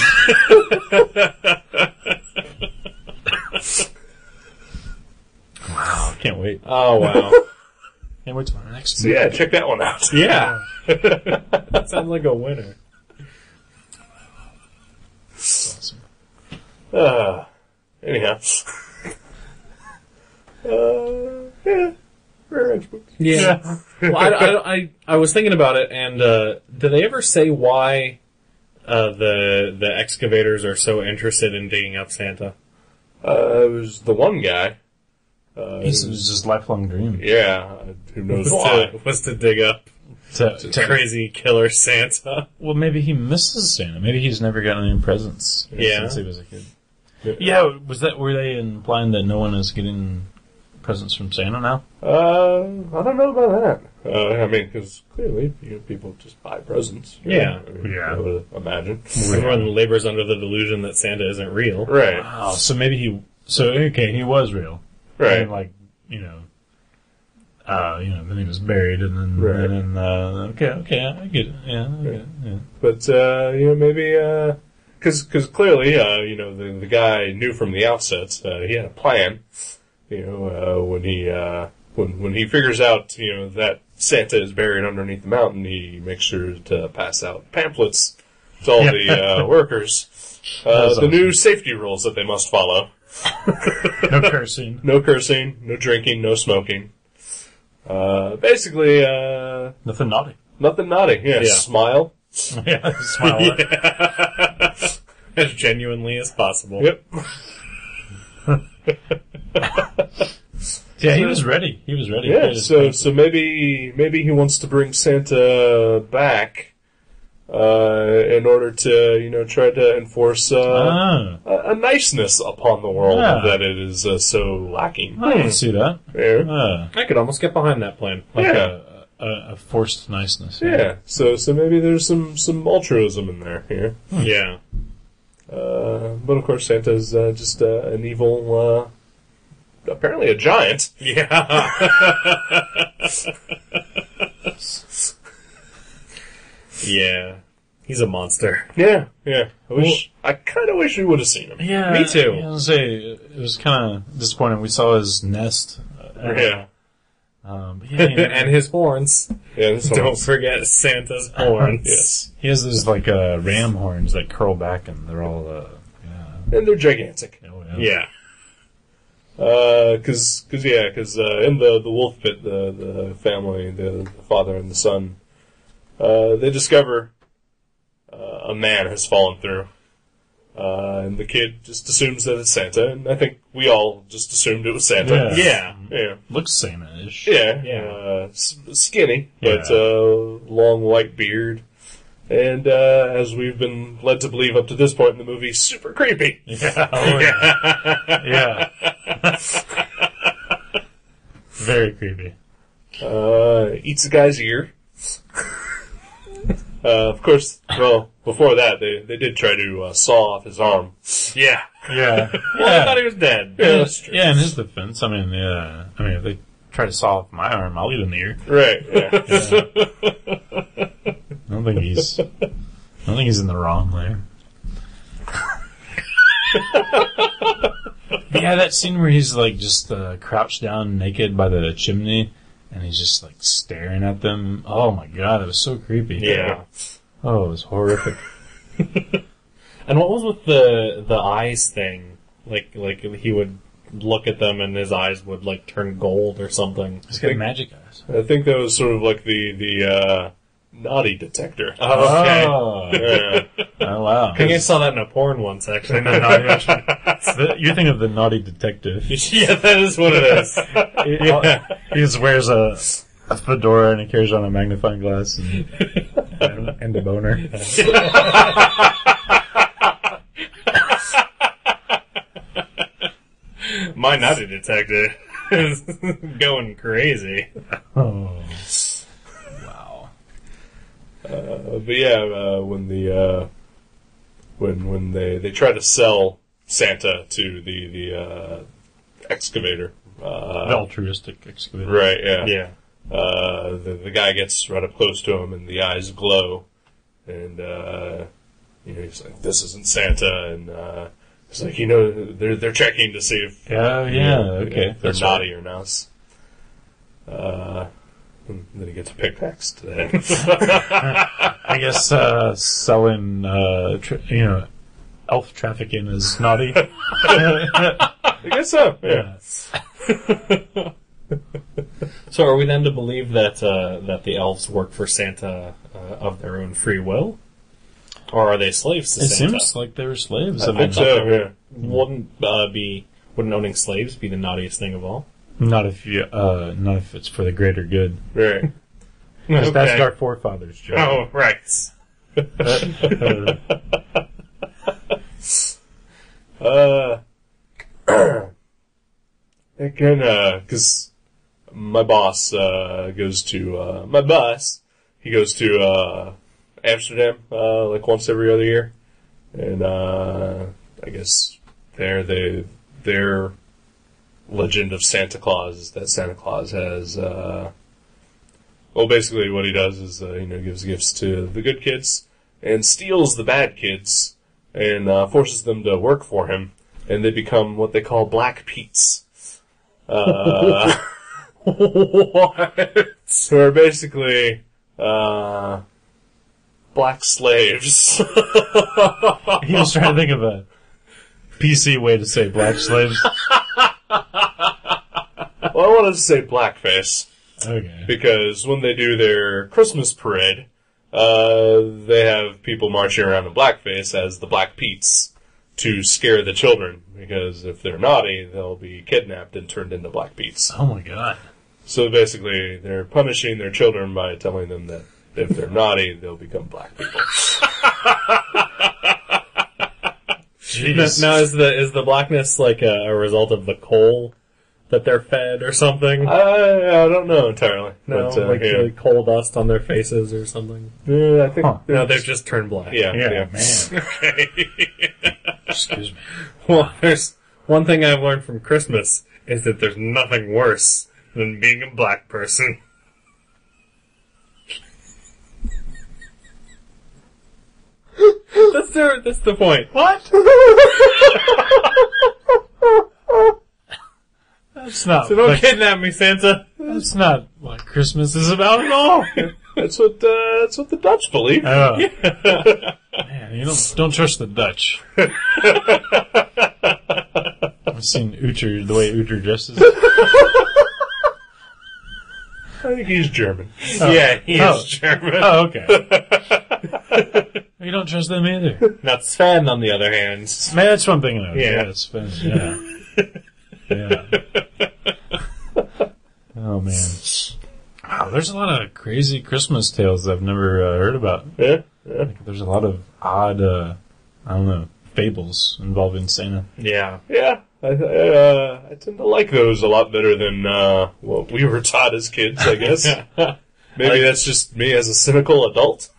Wow, can't wait. Oh, wow. Can't wait till our next So yeah, check that one out. Yeah. That sounds like a winner. Awesome. Anyhow. Yeah. Rare experts. Yeah. Well, I was thinking about it, and did they ever say why the excavators are so interested in digging up Santa? It was the one guy. It's his lifelong dream. Yeah, who knows why. Was to dig up To crazy killer Santa. well, maybe he misses Santa. Maybe he's never gotten any presents Yeah. since he was a kid. Yeah, were they implying that no one is getting presents from Santa now? I don't know about that. I mean, because clearly, people just buy presents. Yeah. I would imagine. Everyone labors under the delusion that Santa isn't real. Right. Wow, so maybe he was real. Right. And then then he was buried, and then, Right. and then okay, I get it. Yeah, I get it. Yeah. But, maybe, because clearly, the guy knew from the outset, he had a plan, when he figures out, that Santa is buried underneath the mountain, he makes sure to pass out pamphlets to all the workers, the new safety rules that they must follow. No cursing. No cursing, no drinking, no smoking. Basically, Nothing naughty. nothing naughty. Yeah, Yeah. smile. Yeah, smile. As genuinely as possible. Yep. Yeah, he was ready. He was ready. Yeah, so maybe he wants to bring Santa back, in order to, try to enforce a niceness upon the world that it is so lacking. I can see that. Yeah. I could almost get behind that plan. Like a forced niceness. Yeah. So maybe there's some altruism in there. Yeah. Yeah. But of course, Santa's just an evil, apparently a giant. Yeah. Yeah. He's a monster. Yeah. I kind of wish we would have seen him. Yeah, Me too. I was gonna say, it was kind of disappointing. We saw his nest. Yeah. But yeah, And his horns. Yeah. This Don't one's- forget Santa's horns. Yes. he has those like ram horns that curl back, and they're all And they're gigantic. Yeah. Because in the wolf pit, the family, the father and the son, they discover a man has fallen through, and the kid just assumes that it's Santa, and I think we all just assumed it was Santa. Yeah. Yeah. looks Santa-ish. Yeah. Yeah. Skinny, but long white beard. And as we've been led to believe up to this point in the movie, super creepy. Yeah. Oh, yeah. Very creepy. Eats a guy's ear. Of course, well, before that, they did try to saw off his arm. Yeah. Yeah. Well, I thought he was dead. Yeah, that's true. Yeah, in his defense, I mean, if they try to saw off my arm, I'll eat an ear. Right, yeah. I don't think he's in the wrong there. Yeah, that scene where he's like just crouched down naked by the chimney, and he's just like staring at them. Oh my god, it was so creepy. Yeah. Oh, it was horrific. And what was with the eyes thing? Like he would look at them and his eyes would like turn gold or something. He's got magic eyes. I think that was sort of like the naughty detector. Oh, okay. Oh, Yeah. oh wow. I think I saw that in a porn once, actually. You're thinking of the naughty detective. Yeah, that is what it is. He just wears a fedora and he carries on a magnifying glass and a boner. My naughty detective is going crazy. Oh. Wow. But yeah, when they try to sell Santa to the excavator, The altruistic excavator. right? Yeah. Yeah. The guy gets right up close to him, and the eyes glow, and he's like, "This isn't Santa," and it's like they're checking to see if Okay. if they're That's naughty or not. And then he gets a pickaxe to the head. I guess selling, elf trafficking is naughty. I guess so. Yeah. So are we then to believe that the elves work for Santa of their own free will? Or are they slaves to It Santa? seems like they were slaves. I think so. Yeah. Wouldn't owning slaves be the naughtiest thing of all? Not if it's for the greater good. Right. That's our forefathers, Joe. Oh, right. Again, because my boss goes to he goes to Amsterdam like once every other year, and I guess their legend of Santa Claus is that Santa Claus has basically what he does is gives gifts to the good kids and steals the bad kids and forces them to work for him, and they become what they call Black Pete's. What? Who are basically black slaves. He was trying to think of a PC way to say black slaves. Well, I wanted to say blackface Okay. because when they do their Christmas parade, they have people marching around in blackface as the Black Pete's to scare the children, because if they're naughty, they'll be kidnapped and turned into Black Pete's. Oh my god. So basically, they're punishing their children by telling them that If they're naughty, they'll become black people. Jeez. Now, is the blackness like a result of the coal that they're fed or something? I don't know entirely. No, but, like yeah. the coal dust on their faces or something. I think No, they've just turned black. yeah. Man. Okay. Excuse me. Well, there's one thing I've learned from Christmas is that there's nothing worse than being a black person. That's the point. What? That's not. So don't like, kidnap me, Santa. that's not what Christmas is about at all. That's what the Dutch believe. Oh. Man, you don't trust the Dutch. I've seen Uther, the way Uther dresses. I think he's German. Oh. Yeah, he Oh. is German. Oh, okay. You don't trust them either. Now Sven, on the other hand. Man, that's one thing I know. Yeah. Yeah, it's fun. Yeah. Yeah. Oh, man. Wow, there's a lot of crazy Christmas tales I've never heard about. Yeah. Like, there's a lot of odd, I don't know, fables involving Santa. Yeah. Yeah. I tend to like those a lot better than what we were taught as kids, I guess. Maybe that's just me as a cynical adult.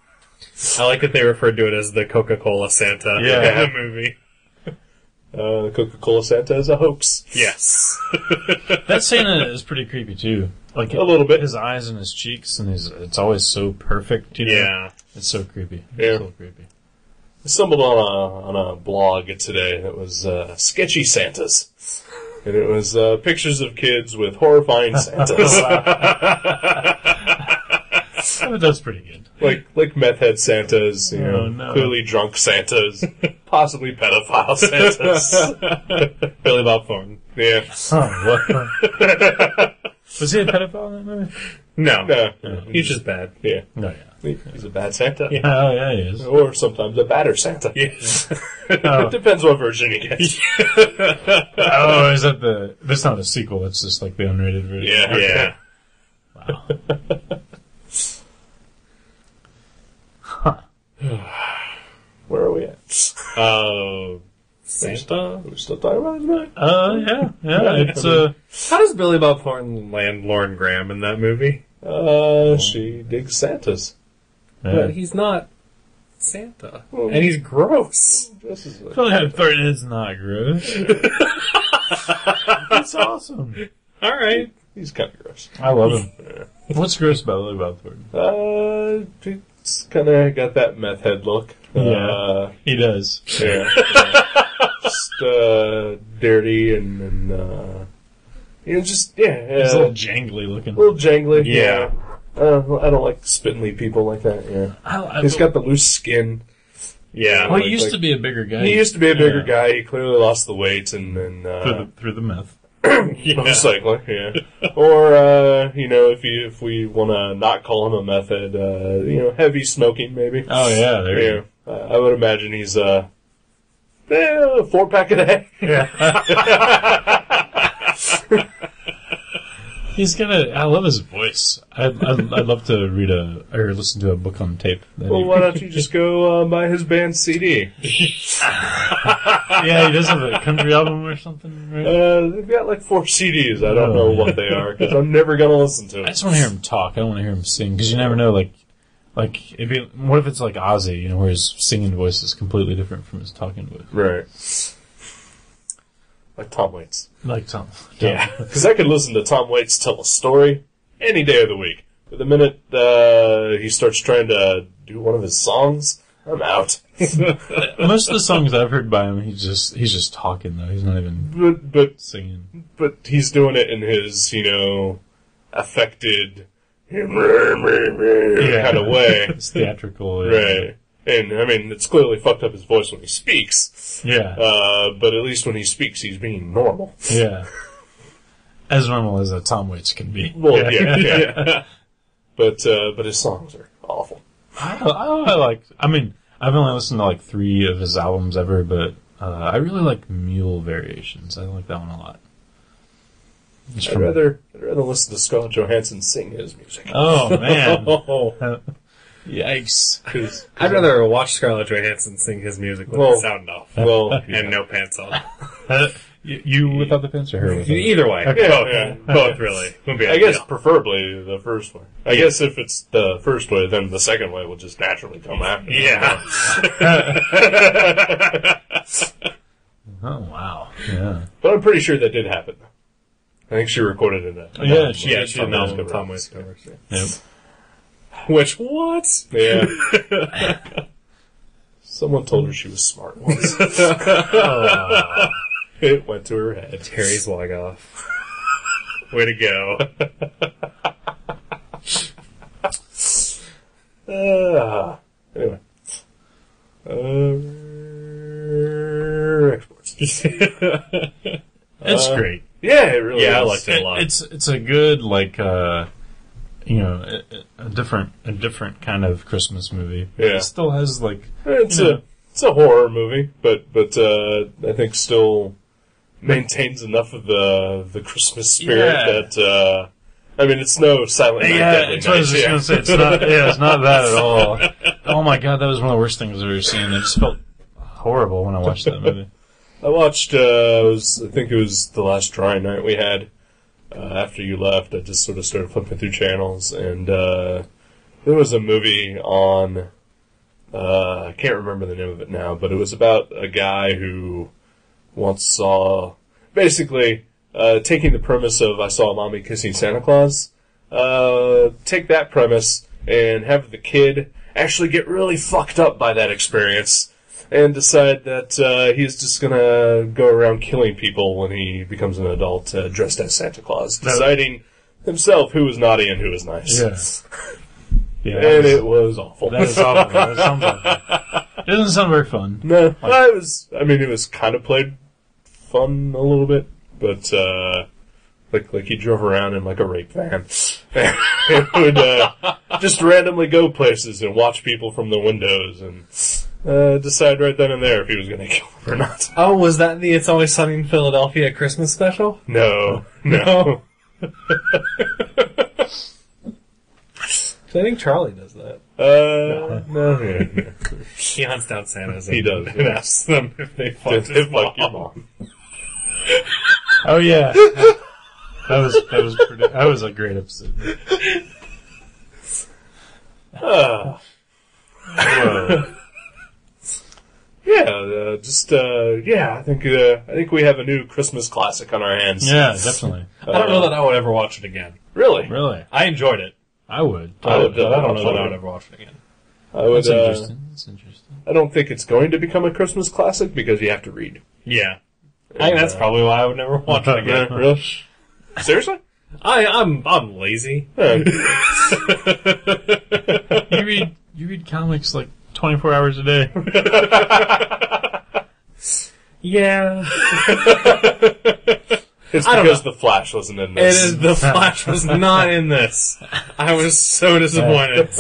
I like that they referred to it as the Coca-Cola Santa Yeah. in the movie. The Coca-Cola Santa is a hoax. Yes. That Santa is pretty creepy, too. Like, A little bit. His eyes and his cheeks, and it's always so perfect, you know? Yeah. It's so creepy. Yeah. It's so creepy. I stumbled on a blog today that was sketchy Santas. And it was pictures of kids with horrifying Santas. Oh, that's pretty good. like meth head Santas, you know, no. clearly drunk Santas, possibly pedophile Santas. Billy Bob Thornton. Yeah. Oh, what? Was he a pedophile in that movie? No. No. He's just bad. Yeah. No, yeah. He's a bad Santa. Yeah. Oh, yeah, he is. Or sometimes a badder Santa. Yes. Oh. It depends what version you get. Oh, is that that's not a sequel, it's just like the unrated version. Yeah. Yeah. Wow. Where are we at? Santa? We're still talking about it, right? Yeah, it's, How does Billy Bob Thornton land Lauren Graham in that movie? She digs Santas. But he's not Santa. Well, And he's gross. This is Billy Bob Thornton is not gross. It's awesome. Alright. he's kind of gross. I love him. What's gross about Billy Bob Thornton? He's kind of got that meth head look. Yeah, he does. Yeah. Just dirty and just He's a little jangly looking. a little jangly. Yeah. I don't like spindly people like that. Yeah, he's got the loose skin. Yeah. Well, he used to be a bigger guy. He used to be a bigger guy. He clearly lost the weight and through the meth. most likely, yeah. Or if we want to not call him a method, heavy smoking maybe. Oh yeah, there you Yeah, I would imagine he's a 4-pack a day. He's got I love his voice. I'd love to read or listen to a book on tape. Well, why don't you just go buy his band's CD? Yeah, he does have a country album or something, right? They've got like 4 CDs. I don't know what they are because I'm never gonna listen to I it. just want to hear him talk. I don't want to hear him sing because you never know. Like what if it's like Ozzy, where his singing voice is completely different from his talking voice? Right. Like Tom Waits. Like Tom. Yeah, because I could listen to Tom Waits tell a story any day of the week. But the minute he starts trying to do one of his songs, I'm out. Most of the songs I've heard by him, he's just talking though. He's not even but singing. he's doing it in his affected kind of way, It's theatrical. Yeah. right? And I mean, it's clearly fucked up his voice when he speaks. Yeah. But at least when he speaks, he's being normal. Yeah. As normal as a Tom Waits can be. Well, yeah. But his songs are awful. I've only listened to like 3 of his albums ever, but I really like Mule Variations. I like that one a lot. It's I'd from- rather listen to Scarlett Johansson sing his music. Oh man. Yikes. I'd rather watch Scarlett Johansson sing his music with the sound off. Well, And no pants on. You without the pants or her without? Either way. Okay. Both. Yeah. Both, really. Would be I guess ideal. preferably the first way. I guess if it's the first way, then the second way will just naturally come after. Yeah. Oh, wow. Yeah. But I'm pretty sure that did happen. I think she recorded it. Yeah, she Yeah, did. she did that with Tom Waits covers. Yep. Which, what? Yeah. Someone told her she was smart once. It went to her head. Terry Zwigoff. Way to go. Anyway. Exports. It's great. Yeah, it really is. Yeah, I liked it a lot. It's a good, like, you know, a different kind of Christmas movie. Yeah. It still has, like, It's a horror movie, but I think still maintains enough of the Christmas spirit that I mean, it's no Silent Night. yeah, it's what I was just gonna say. It's not. Yeah, it's not that at all. Oh my god, that was one of the worst things I've ever seen. I just felt horrible when I watched that movie. I watched. I think it was the last drawing night we had after you left. I just sort of started flipping through channels, and there was a movie on. I can't remember the name of it now, but it was about a guy who once saw, basically, taking the premise of I saw a mommy kissing Santa Claus, take that premise and have the kid actually get really fucked up by that experience and decide that he's just gonna go around killing people when he becomes an adult dressed as Santa Claus, deciding himself who was naughty and who was nice. Yeah. Yeah, And it was awful. that is awful. That sounds awful. It doesn't sound very fun. No, it was kind of played fun a little bit, but, like he drove around in like a rape van. And would, just randomly go places and watch people from the windows and, decide right then and there if he was gonna kill them or not. Oh, was that the It's Always Sunny in Philadelphia Christmas special? No. I think Charlie does that. No. Yeah. He hunts down Santas. He does. And asks them if they fucked his Fuck your mom. mom. Oh yeah, that was a great episode. I think we have a new Christmas classic on our hands. Yeah, definitely. I don't know that I would ever watch it again. Really? Really, I enjoyed it. I would. I would, But I don't know that I would ever watch it again. I would. That's interesting. That's interesting. I don't think it's going to become a Christmas classic because you have to read. Yeah. I think that's probably why I would never watch it again. Really? Seriously? I'm lazy. You read comics like 24 hours a day. Yeah. It's I don't because the Flash wasn't in It this. is. The Flash was not in this. I was so disappointed.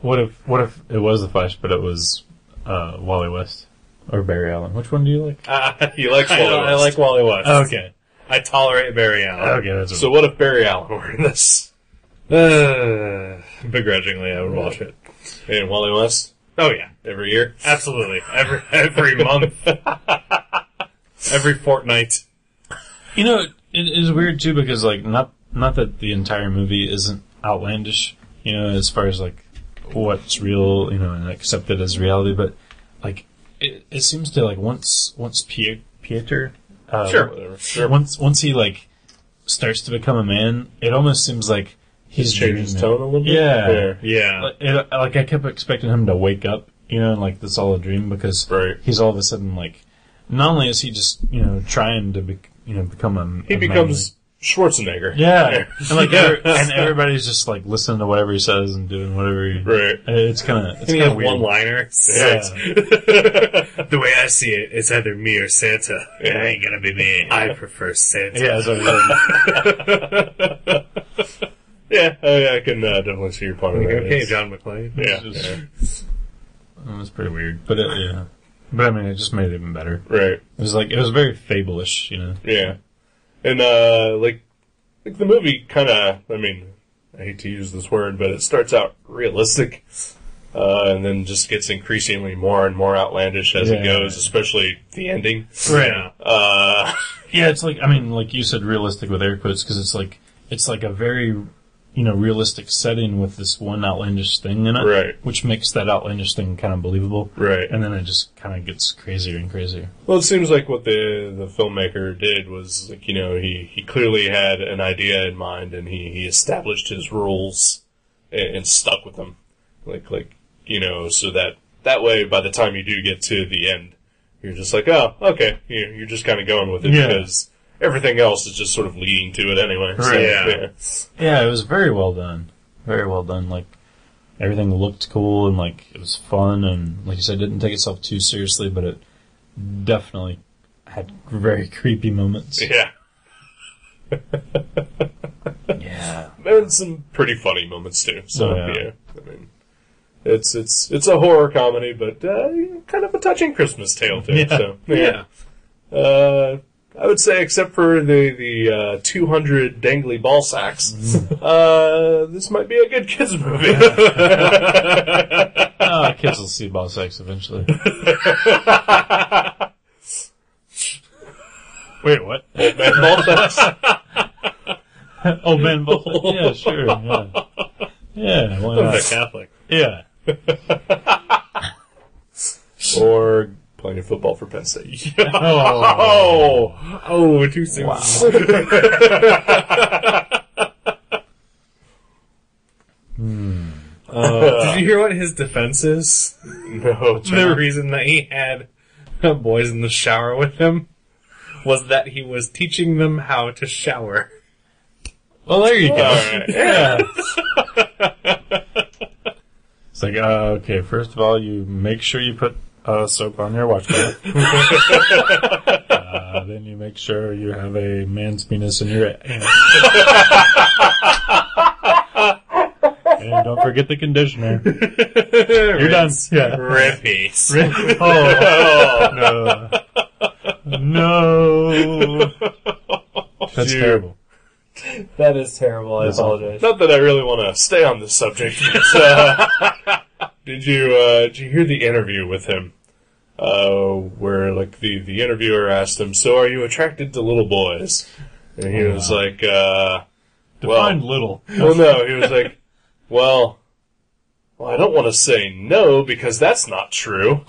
What if it was the Flash, but it was Wally West or Barry Allen? Which one do you like? He likes Wally I West. like Wally West. Okay. I tolerate Barry Allen. Okay, that's So what if Barry Allen were in this? Begrudgingly, I would watch it. And Wally West? Oh yeah, Every year? absolutely. Every month, every fortnight. You know, it is weird too because like not that the entire movie isn't outlandish, you know, as far as like what's real, you know, and accepted as reality, but like it seems to like once Pieter, Sure. once he like starts to become a man, it almost seems like he's Changed his dreaming. tone a little bit? Yeah. Yeah. Like I kept expecting him to wake up, you know, and like this all a dream because Right. he's all of a sudden like, not only is he just, you know, trying to become a He becomes Schwarzenegger. yeah, and like and everybody's just like listening to whatever he says and doing whatever he. Right. It's kind of He has weird. one-liners. Yeah. The way I see it, it's either me or Santa. It ain't gonna be me. I prefer Santa. Yeah, that's what it is. Yeah, I can definitely see your point of that. Okay, It's- John McClane. Yeah. It's It's pretty weird, but yeah. But I mean, it just made it even better. Right. It was very fable-ish, you know. Yeah. And, like the movie kinda, I mean, I hate to use this word, but it starts out realistic, and then just gets increasingly more and more outlandish as it goes, especially the ending. Right. Yeah, it's like, I mean, like you said, realistic with air quotes, because it's like a very, realistic setting with this one outlandish thing in it. Right. Which makes that outlandish thing kind of believable. Right. And then it just kind of gets crazier and crazier. Well, it seems like what the filmmaker did was, like, he clearly had an idea in mind, and he established his rules and stuck with them. Like, so that way, by the time you do get to the end, you're just like, oh, okay, you're just kind of going with it because everything else is just sort of leading to it anyway. Right. So, Yeah, it was very well done. Very well done. Like, everything looked cool and, like, it was fun and, like you said, didn't take itself too seriously, but it definitely had very creepy moments. Yeah. Yeah. And some pretty funny moments too. So, yeah. I mean, it's a horror comedy, but kind of a touching Christmas tale too. Yeah. So, yeah. I would say, except for the 200 dangly ball sacks, this might be a good kids movie. Kids will see ball sacks eventually. Wait, what? Old man ball sacks. Old man ball. Yeah, sure. Yeah. Yeah. Why I'm not? a Catholic. Yeah. Or playing football for Penn State. Oh, too soon. Wow. Did you hear what his defense is? No, The reason that he had boys in the shower with him was that he was teaching them how to shower. Well, there you go. Alright. Yeah. It's like, okay, first of all, you make sure you put soap on your washcloth. Then you make sure you have a man's penis in your anus. And don't forget the conditioner. You're done. Yeah. Repeat. Oh, no. No. That's Dude. terrible. That is terrible. I apologize. Not that I really want to stay on this subject, but did you hear the interview with him? Where like the interviewer asked him, "So are you attracted to little boys?" And he was like, Define little. Well, no, he was like, well, I don't want to say no because that's not true.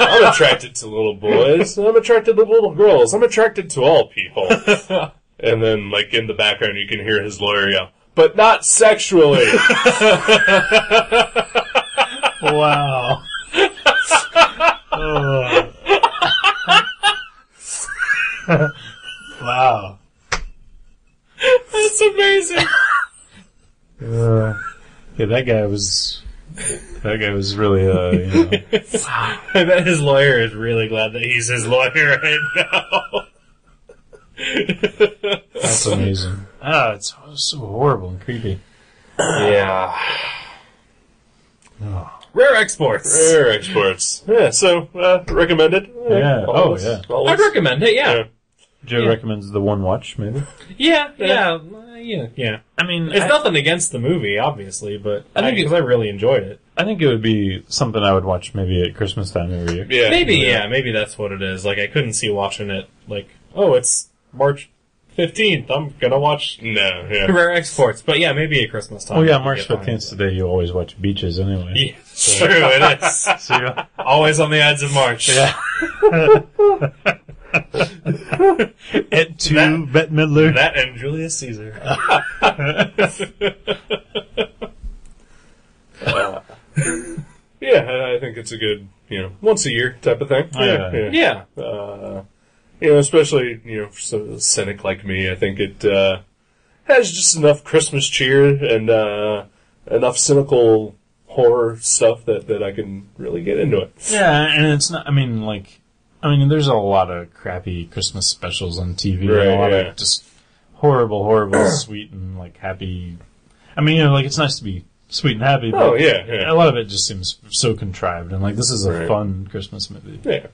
I'm attracted to little boys. I'm attracted to little girls. I'm attracted to all people. And then, like, in the background, you can hear his lawyer yell, but not sexually. Wow. Oh. Wow. That's amazing. Yeah, that guy was really, I bet his lawyer is really glad that he's his lawyer right now. that's amazing. It's so horrible and creepy. Yeah. Oh. Rare exports. Rare exports. Yeah, so, recommended. Yeah. Always, Oh, yeah. always. I'd recommend it, yeah. Joe recommends the one watch, maybe? Yeah. I mean, It's nothing against the movie, obviously, but I think because I really enjoyed it. I think it would be something I would watch maybe at Christmas time every year. Yeah. Maybe that's what it is. Like, I couldn't see watching it, like, oh, it's March 15th, I'm gonna watch No, yeah. Rare Exports. But yeah, maybe at Christmas time. Well, yeah, I March could get 15th today, you always watch beaches anyway. Yeah, it's true, it is. So, Always on the Ides of March. yeah. At 2, Bette Midler. That and Julius Caesar. Yeah, I think it's a good, once a year type of thing. Yeah. Yeah. Especially, for a cynic like me, I think it has just enough Christmas cheer and enough cynical horror stuff that I can really get into it. Yeah, and it's not, there's a lot of crappy Christmas specials on TV. Right, and a lot yeah. of just horrible, sweet and, happy. It's nice to be sweet and happy, but Oh, yeah. a lot of it just seems so contrived. And, this is a Right. fun Christmas movie. Yeah.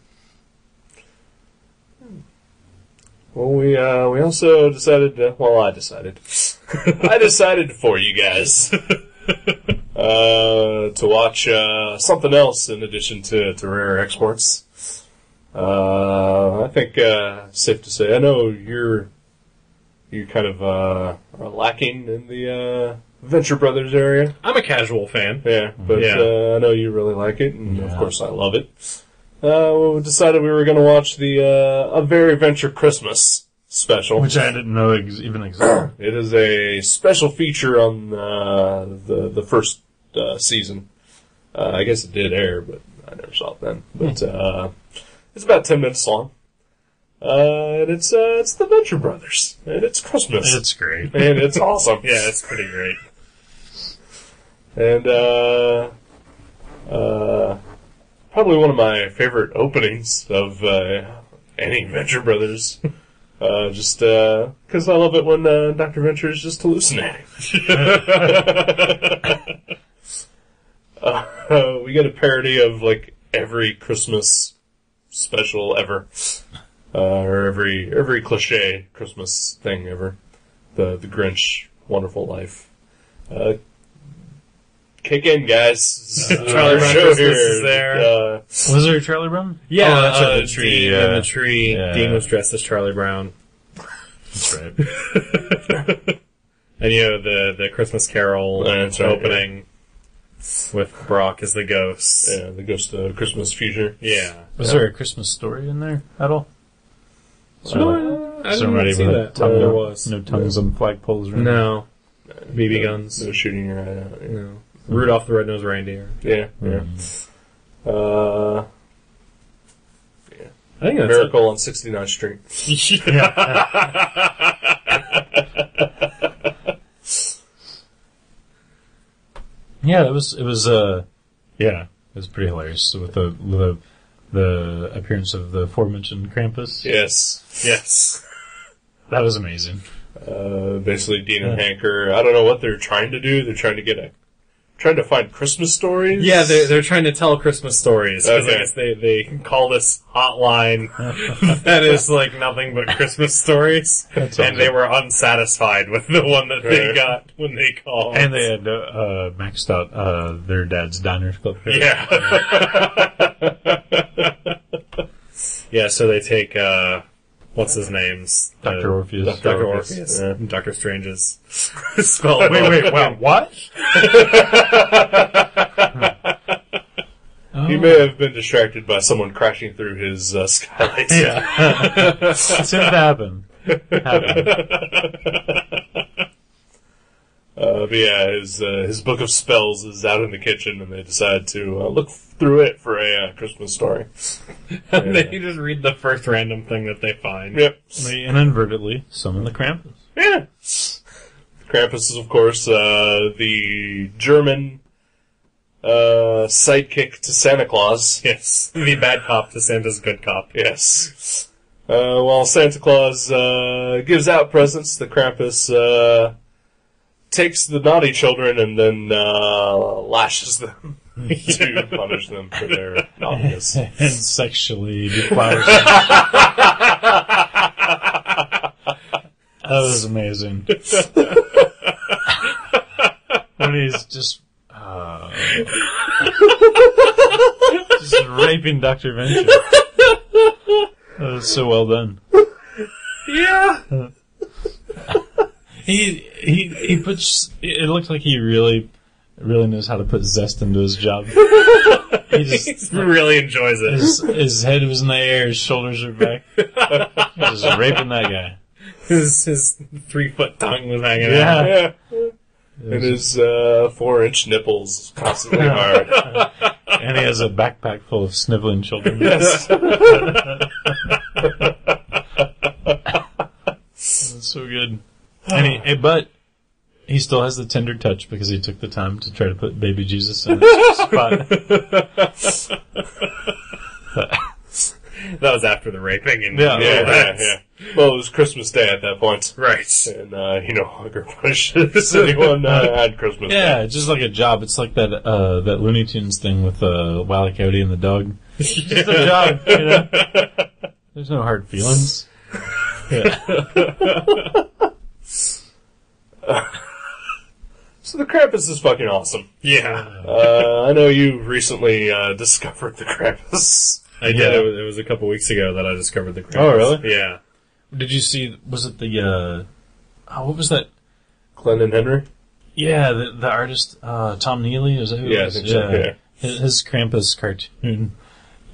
Well, we also decided, I decided, I decided for you guys to watch something else in addition to rare exports. I think safe to say, I know you kind of are lacking in the Venture Brothers area. I'm a casual fan. Yeah, but Yeah. I know you really like it, and of course I love it. We decided we were going to watch the A Very Venture Christmas special. Which I didn't know even existed. It is a special feature on the first season. I guess it did air, but I never saw it then. But it's about 10 minutes long. And it's the Venture Brothers. And it's Christmas. It's great. And it's awesome. Yeah, it's pretty great. And probably one of my favorite openings of any Venture Brothers. Just because I love it when Dr. Venture is just hallucinating. We get a parody of like every Christmas special ever, or every cliche Christmas thing ever. The Grinch, Wonderful Life. Kick in, guys. Charlie Brown Christmas is there. Was there a Charlie Brown? Yeah, Oh, that's right, the tree. Dean Yeah. in the tree. Yeah. Dean was dressed as Charlie Brown. That's right. And the Christmas Carol That's right, opening with Brock as the ghost. Yeah, the Ghost of Christmas Future. Yeah. Was there a Christmas story in there at all? I didn't Somebody see with that. tongue There out- was. no tongues on flagpoles or anything? No. BB guns. No shooting your eye out. No. Rudolph the Red-Nosed Reindeer. Yeah, yeah. I think that's Miracle on 69th Street. Yeah, it was pretty hilarious. So with the appearance of the aforementioned Krampus. Yes. Yes. That was amazing. Basically, Dean and Hank are, I don't know what they're trying to do. They're trying to find Christmas stories. Yeah, they're trying to tell Christmas stories. 'Cause Okay. I guess they call this hotline that is like nothing but Christmas stories. That's And they awesome. were unsatisfied with the one that they Right. got when they called. And they had maxed out their dad's Diners Club. Yeah. Yeah, so they take, what's his name's? Dr. Orpheus. Dr. Orpheus. Yeah. Dr. Strange's spell. Wait, what? He may have been distracted by someone crashing through his skylight. Yeah. It seemed to happen. But yeah, his book of spells is out in the kitchen, and they decide to look through it for a Christmas story. And they just read the first random thing that they find. Yep. They inadvertently summon the Krampus. Yeah. Krampus is, of course, the German sidekick to Santa Claus. Yes. The bad cop to Santa's good cop. Yes. While Santa Claus gives out presents, the Krampus takes the naughty children and then lashes them to punish them for their naughtiness. And sexually defiles them. That was amazing. When he's just raping Dr. Venture. That was so well done. Yeah. He puts. It looks like he really knows how to put zest into his job. He just He really enjoys it. his head was in the air, his shoulders were back. He's just raping that guy. His 3-foot tongue was hanging out. Yeah. Yeah. And his 4-inch nipples constantly hard. And he has a backpack full of sniveling children. Yes. That's so good. And but he still has the tender touch because he took the time to try to put baby Jesus in his spot. That was after the raping and Yeah. all Yeah, that. yeah. Well, it was Christmas Day at that point. Right. And he no longer punishes anyone on Christmas Day. Yeah, it's just like a job. It's like that that Looney Tunes thing with Wile E. Coyote and the dog. It's just a job, you know? There's no hard feelings. Yeah. So the Krampus is fucking awesome. Yeah. I know you recently discovered the Krampus. I did. It was a couple weeks ago that I discovered the Krampus. Oh, really? Yeah. Did you see? Was it the? What was that? Glenn and Henry? Yeah, the artist Tom Neely. Is that who? Yeah, it I was? think so. Yeah. His Krampus cartoon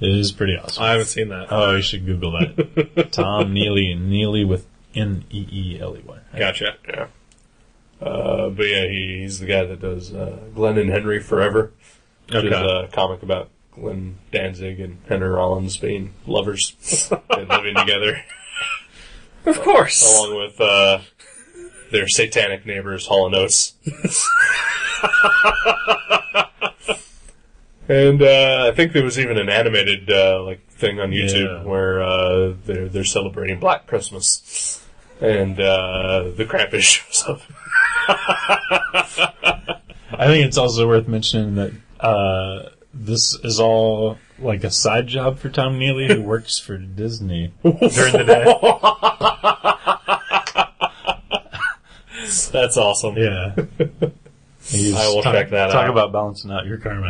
is pretty awesome. I haven't seen that. Oh, you should Google that. Tom Neely, Neely with Neeley. Gotcha. Yeah. But yeah, he's the guy that does Glenn and Henry Forever, which is a comic about Glenn Danzig and Henry Rollins being lovers and living together. Of course. Along with their satanic neighbors, Hall & Oates. And I think there was even an animated thing on YouTube where they're celebrating Black Christmas, and the Krampus shows up. I think it's also worth mentioning that this is all like a side job for Tom Neely, who works for Disney during the day. That's awesome. Yeah. I will check that out. Talk about balancing out your karma.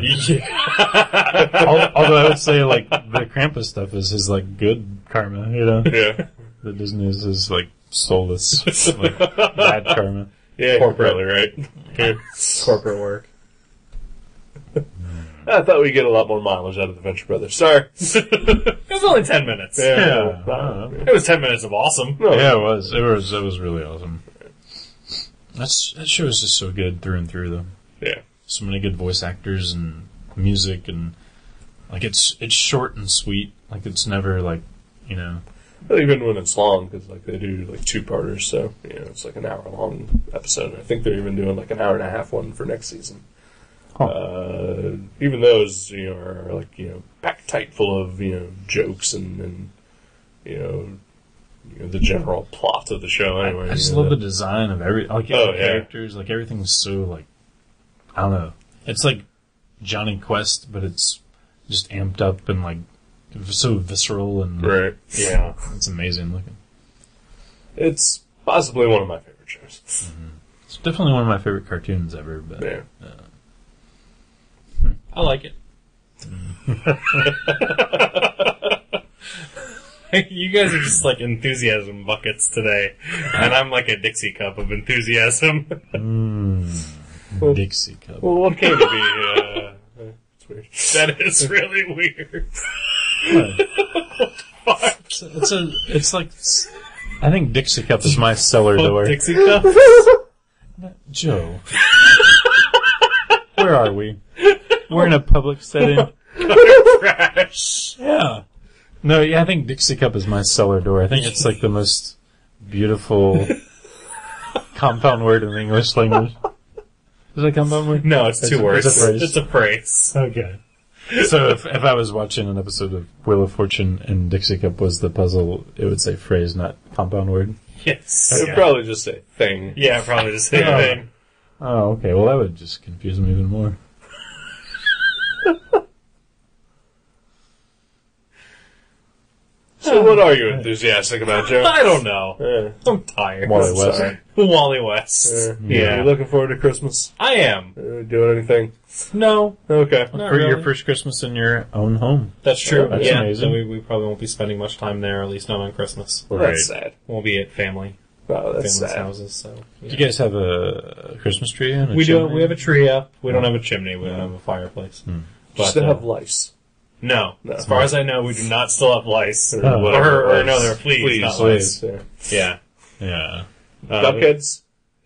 Although I would say, like, the Krampus stuff is his, like, good karma, you know? Yeah. The Disney is his, like, soulless, like, bad karma. Yeah, Corporate. right? Yeah. Corporate work. I thought we'd get a lot more mileage out of the Venture Brothers. Sorry. It was only 10 minutes. Yeah. It was 10 minutes of awesome. No. Yeah, it was. It was really awesome. That show is just so good through and through, though. Yeah. So many good voice actors and music, and like it's short and sweet. Like it's never like, you know. Well, even when it's long, because like they do like 2-parters, so it's like an hour-long episode. I think they're even doing like an hour-and-a-half one for next season. Huh. Even those are like packed tight full of jokes and the general plot of the show. Anyway, I just love the design of characters. Like everything's so like, I don't know. It's like Johnny Quest, but it's just amped up and like so visceral and right. Yeah. It's amazing looking. It's possibly one of my favorite shows. Mm-hmm. It's definitely one of my favorite cartoons ever. But Yeah. I like it. You guys are just like enthusiasm buckets today, and I'm like a Dixie cup of enthusiasm. Dixie cup. Well, what came to be? It's weird. That is really weird. It's like I think Dixie cup is my cellar door. Dixie cup. Joe, where are we? We're in a public setting. Trash. Yeah. No, yeah, I think Dixie cup is my cellar door. I think it's like the most beautiful compound word in the English language. Is it a compound word? No, it's two words. It's a phrase. It's a phrase. Okay. So if I was watching an episode of Wheel of Fortune and Dixie cup was the puzzle, it would say phrase, not compound word. Yes. It would probably just say thing. Yeah, probably the same thing. Oh, okay. Well, that would just confuse me even more. So what are you enthusiastic about, Joe? I don't know. I'm tired. Wally West. Sorry. Wally West. Yeah. You looking forward to Christmas? I am. Doing anything? No. Okay. Not For your really. first Christmas in your own home. That's true. That's yeah. amazing. So we probably won't be spending much time there, at least not on Christmas. Well, that's sad. We'll be at family. Oh, that's Family's sad. houses. So yeah. Do you guys have a Christmas tree and a We do. chimney? We have a tree up. We don't have a chimney. We don't have a fireplace. You still have lice. No. No. As far as I know, we do not still have lice. Or Oh. whatever. Or no, they're fleas, not lice. Yeah. Yeah. Yeah. Duckheads?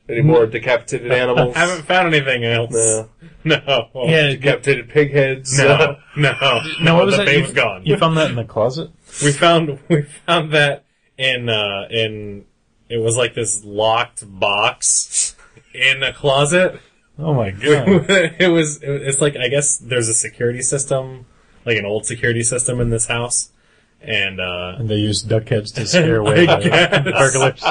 Any more decapitated animals? Haven't found anything else. No. No. Yeah. Decapitated pig heads? No. No. No, what was the that? baby's gone. You found that in the closet? We found that in it was like this locked box in a closet. Oh my god. It's like, I guess there's a security system, like an old security system in this house. And And they used duck heads to scare away the burglars.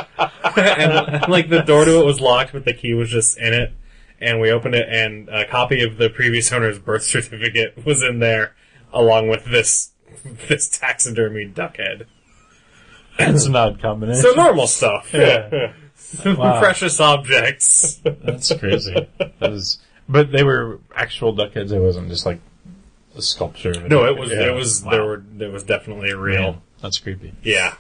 and like the door to it was locked, but the key was just in it. And we opened it, and a copy of the previous owner's birth certificate was in there, along with this taxidermy duck head. It's an odd combination. So normal stuff. Yeah. Wow. Precious objects. That's crazy. But they were actual duck heads. It wasn't just like a sculpture. No, it was. Yeah. It was. Wow. There was definitely real. Man, that's creepy. Yeah.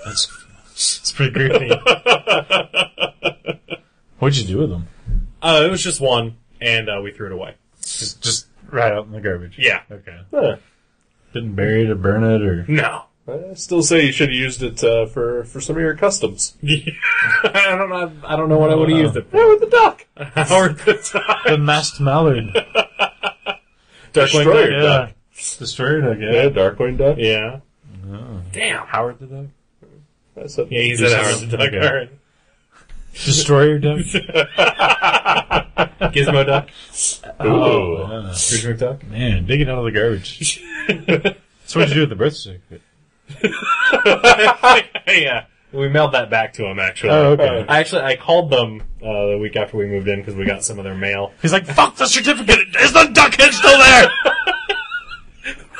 It's pretty creepy. What'd you do with them? It was just one, and we threw it away. Just right out in the garbage. Yeah. Okay. Huh. Didn't bury it or burn it or. No. I still say you should have used it for some of your customs. I don't know what I would have used it Yeah, for. with the duck. Howard the Duck. The masked mallard. Destroyer yeah. duck. Destroyer duck. Yeah, Yeah. Darkwing duck. Yeah. Oh. Damn. Howard the duck. That's a, Yeah, he said Howard the Duck. Okay. All right. Destroyer duck. Gizmo Duck. Ooh. Yeah. Scrooge McDuck. Man, dig it out of the garbage. So what'd you do with the birth certificate? Yeah. We mailed that back to him, actually. Oh, okay. I called them the week after we moved in because we got some of their mail. He's like, fuck the certificate! Is the duck head still there?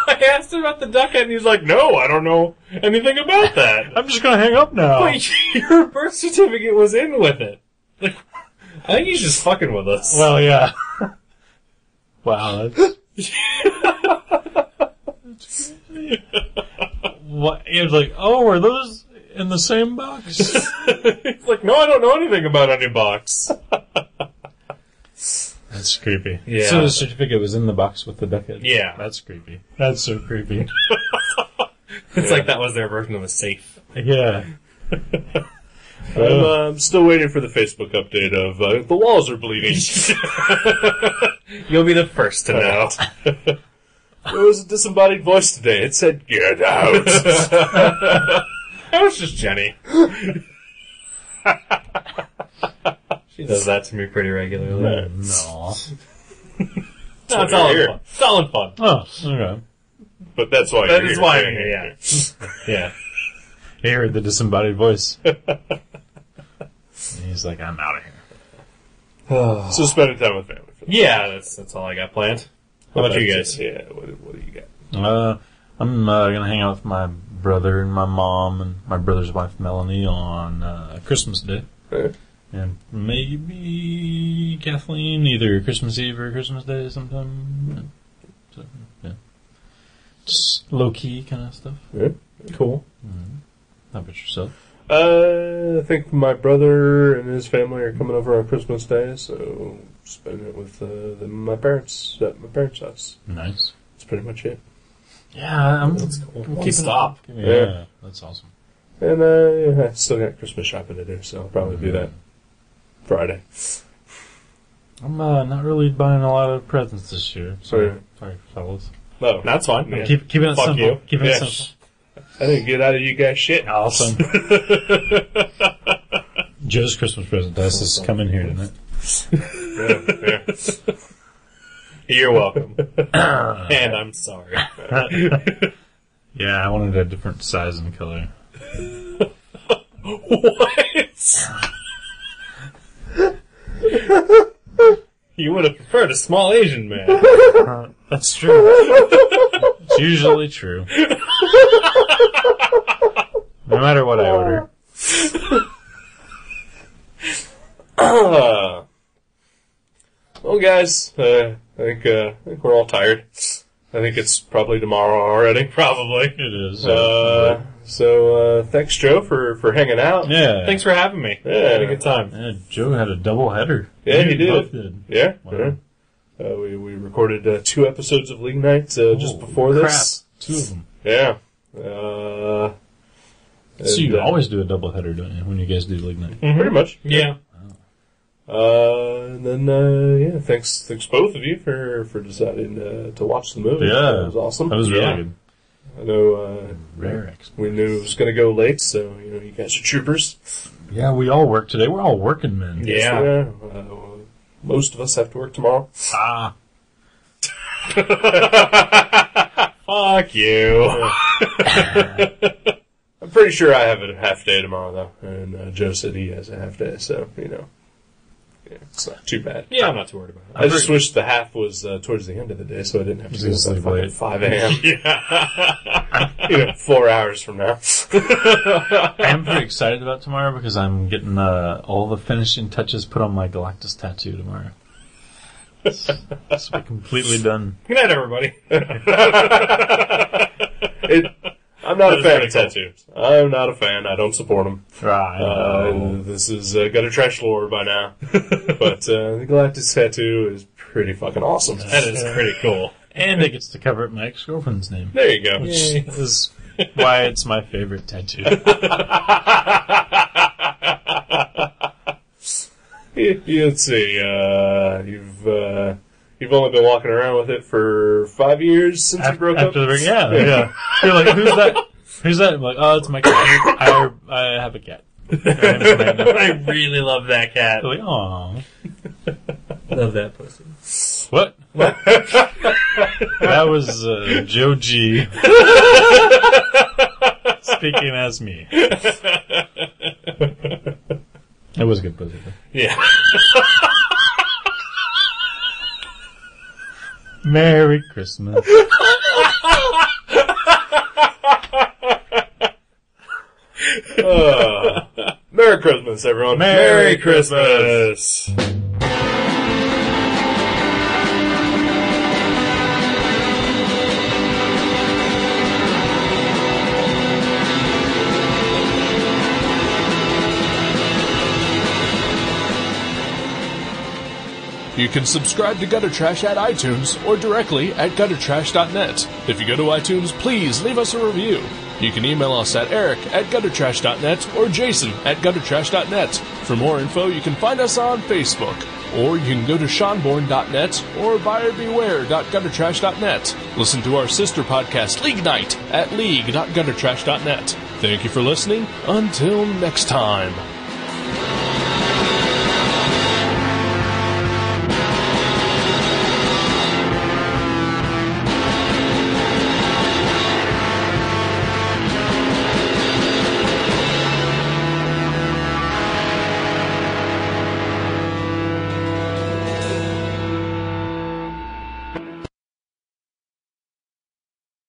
I asked him about the duck head, and he's like, no, I don't know anything about that. I'm just gonna hang up now. Wait, your birth certificate was in with it. Like, I think he's just fucking with us. Well, yeah. Wow, that's... What? He was like, oh, are those in the same box? He's like, no, I don't know anything about any box. That's creepy. Yeah. So the certificate was in the box with the duck head? Yeah. That's creepy. That's so creepy. It's like that was their version of a safe. Yeah. I'm still waiting for the Facebook update of the walls are bleeding. You'll be the first to know. There was a disembodied voice today. It said, "Get out." That was just Jenny. She does that to me pretty regularly. No. No, it's all in fun. It's all in fun. Oh, okay. But that's why. That you're is here. why I'm here, yeah. Yeah. He heard the disembodied voice. And he's like, I'm out of here. So spending time with family. Yeah, that's all I got planned. How about you guys? Yeah. What do you got? I'm gonna hang out with my brother and my mom and my brother's wife Melanie on Christmas Day. Okay. And maybe Kathleen, either Christmas Eve or Christmas Day sometime. So, yeah. Just low-key kind of stuff. Yeah. Cool. How about yourself? I think my brother and his family are coming over on Christmas Day, so spending it with my parents at my parents' house. Nice. That's pretty much it. Yeah, That's cool. I'm One keeping stop. Yeah, that's awesome. And I still got Christmas shopping to do, so I'll probably do that Friday. I'm not really buying a lot of presents this year. Sorry, Yeah. sorry, fellas. No, That's fine. Yeah. Keeping it Fuck simple. you. Keeping Yeah. it simple. I didn't get out of you guys shit. Awesome. Joe's Christmas present. That's just come in here tonight. Yeah. You're welcome. And I'm sorry. Yeah, I wanted a different size and color. What? You would have preferred a small Asian man. That's true. It's usually true. No matter what I order. Well, guys, I think we're all tired. I think it's probably tomorrow already. Probably. It is. So thanks, Joe, for hanging out. yeah. Thanks for having me. Yeah. I had a good time. Yeah, Joe had a double header. Yeah, he We did. both did. Yeah. Wow. Yeah. We recorded 2 episodes of League Night just before this. Crap. 2 of them. Yeah. So you always do a double header, don't you, when you guys do League Night? pretty much. Yeah. And then thanks both of you for deciding to watch the movie. Yeah. That was awesome. That was really Yeah. good. I know Rare X. we knew it was going to go late, so you guys are troopers. Yeah, we all work today. We're all working men. Yeah. Most of us have to work tomorrow. Ah. Fuck you. I'm pretty sure I have a half day tomorrow, though. And Joe said he has a half day, so, it's not too bad. Yeah, I'm not too worried about it. I just wish the half was towards the end of the day, so I didn't have to do this at fucking 5 a.m. Yeah. 4 hours from now. I am pretty excited about tomorrow because I'm getting all the finishing touches put on my Galactus tattoo tomorrow. This will be completely done. Good night, everybody. I'm not a fan of cool. tattoos. I'm not a fan. I don't support them. Right. This is gutter trash lore by now. But the Galactus tattoo is pretty fucking awesome. That is pretty cool. And it gets to cover up my ex-girlfriend's name. There you go. Which is why it's my favorite tattoo. Let's see. You've only been walking around with it for 5 years since you broke up. After the break, yeah. You're like, who's that? Who's that? I'm like, oh, it's my cat. I have a cat. I really love that cat. They're like, aw. Love that pussy. What? That was Joe G. Speaking as me. It was a good pussy. Yeah. Merry Christmas. Merry Christmas, everyone. Merry Christmas. You can subscribe to Gutter Trash at iTunes or directly at guttertrash.net. If you go to iTunes, please leave us a review. You can email us at eric@guttertrash.net or jason@guttertrash.net. For more info, you can find us on Facebook. Or you can go to seanborn.net or buyerbeware.guttertrash.net. Listen to our sister podcast, League Night, at league.guttertrash.net. Thank you for listening. Until next time.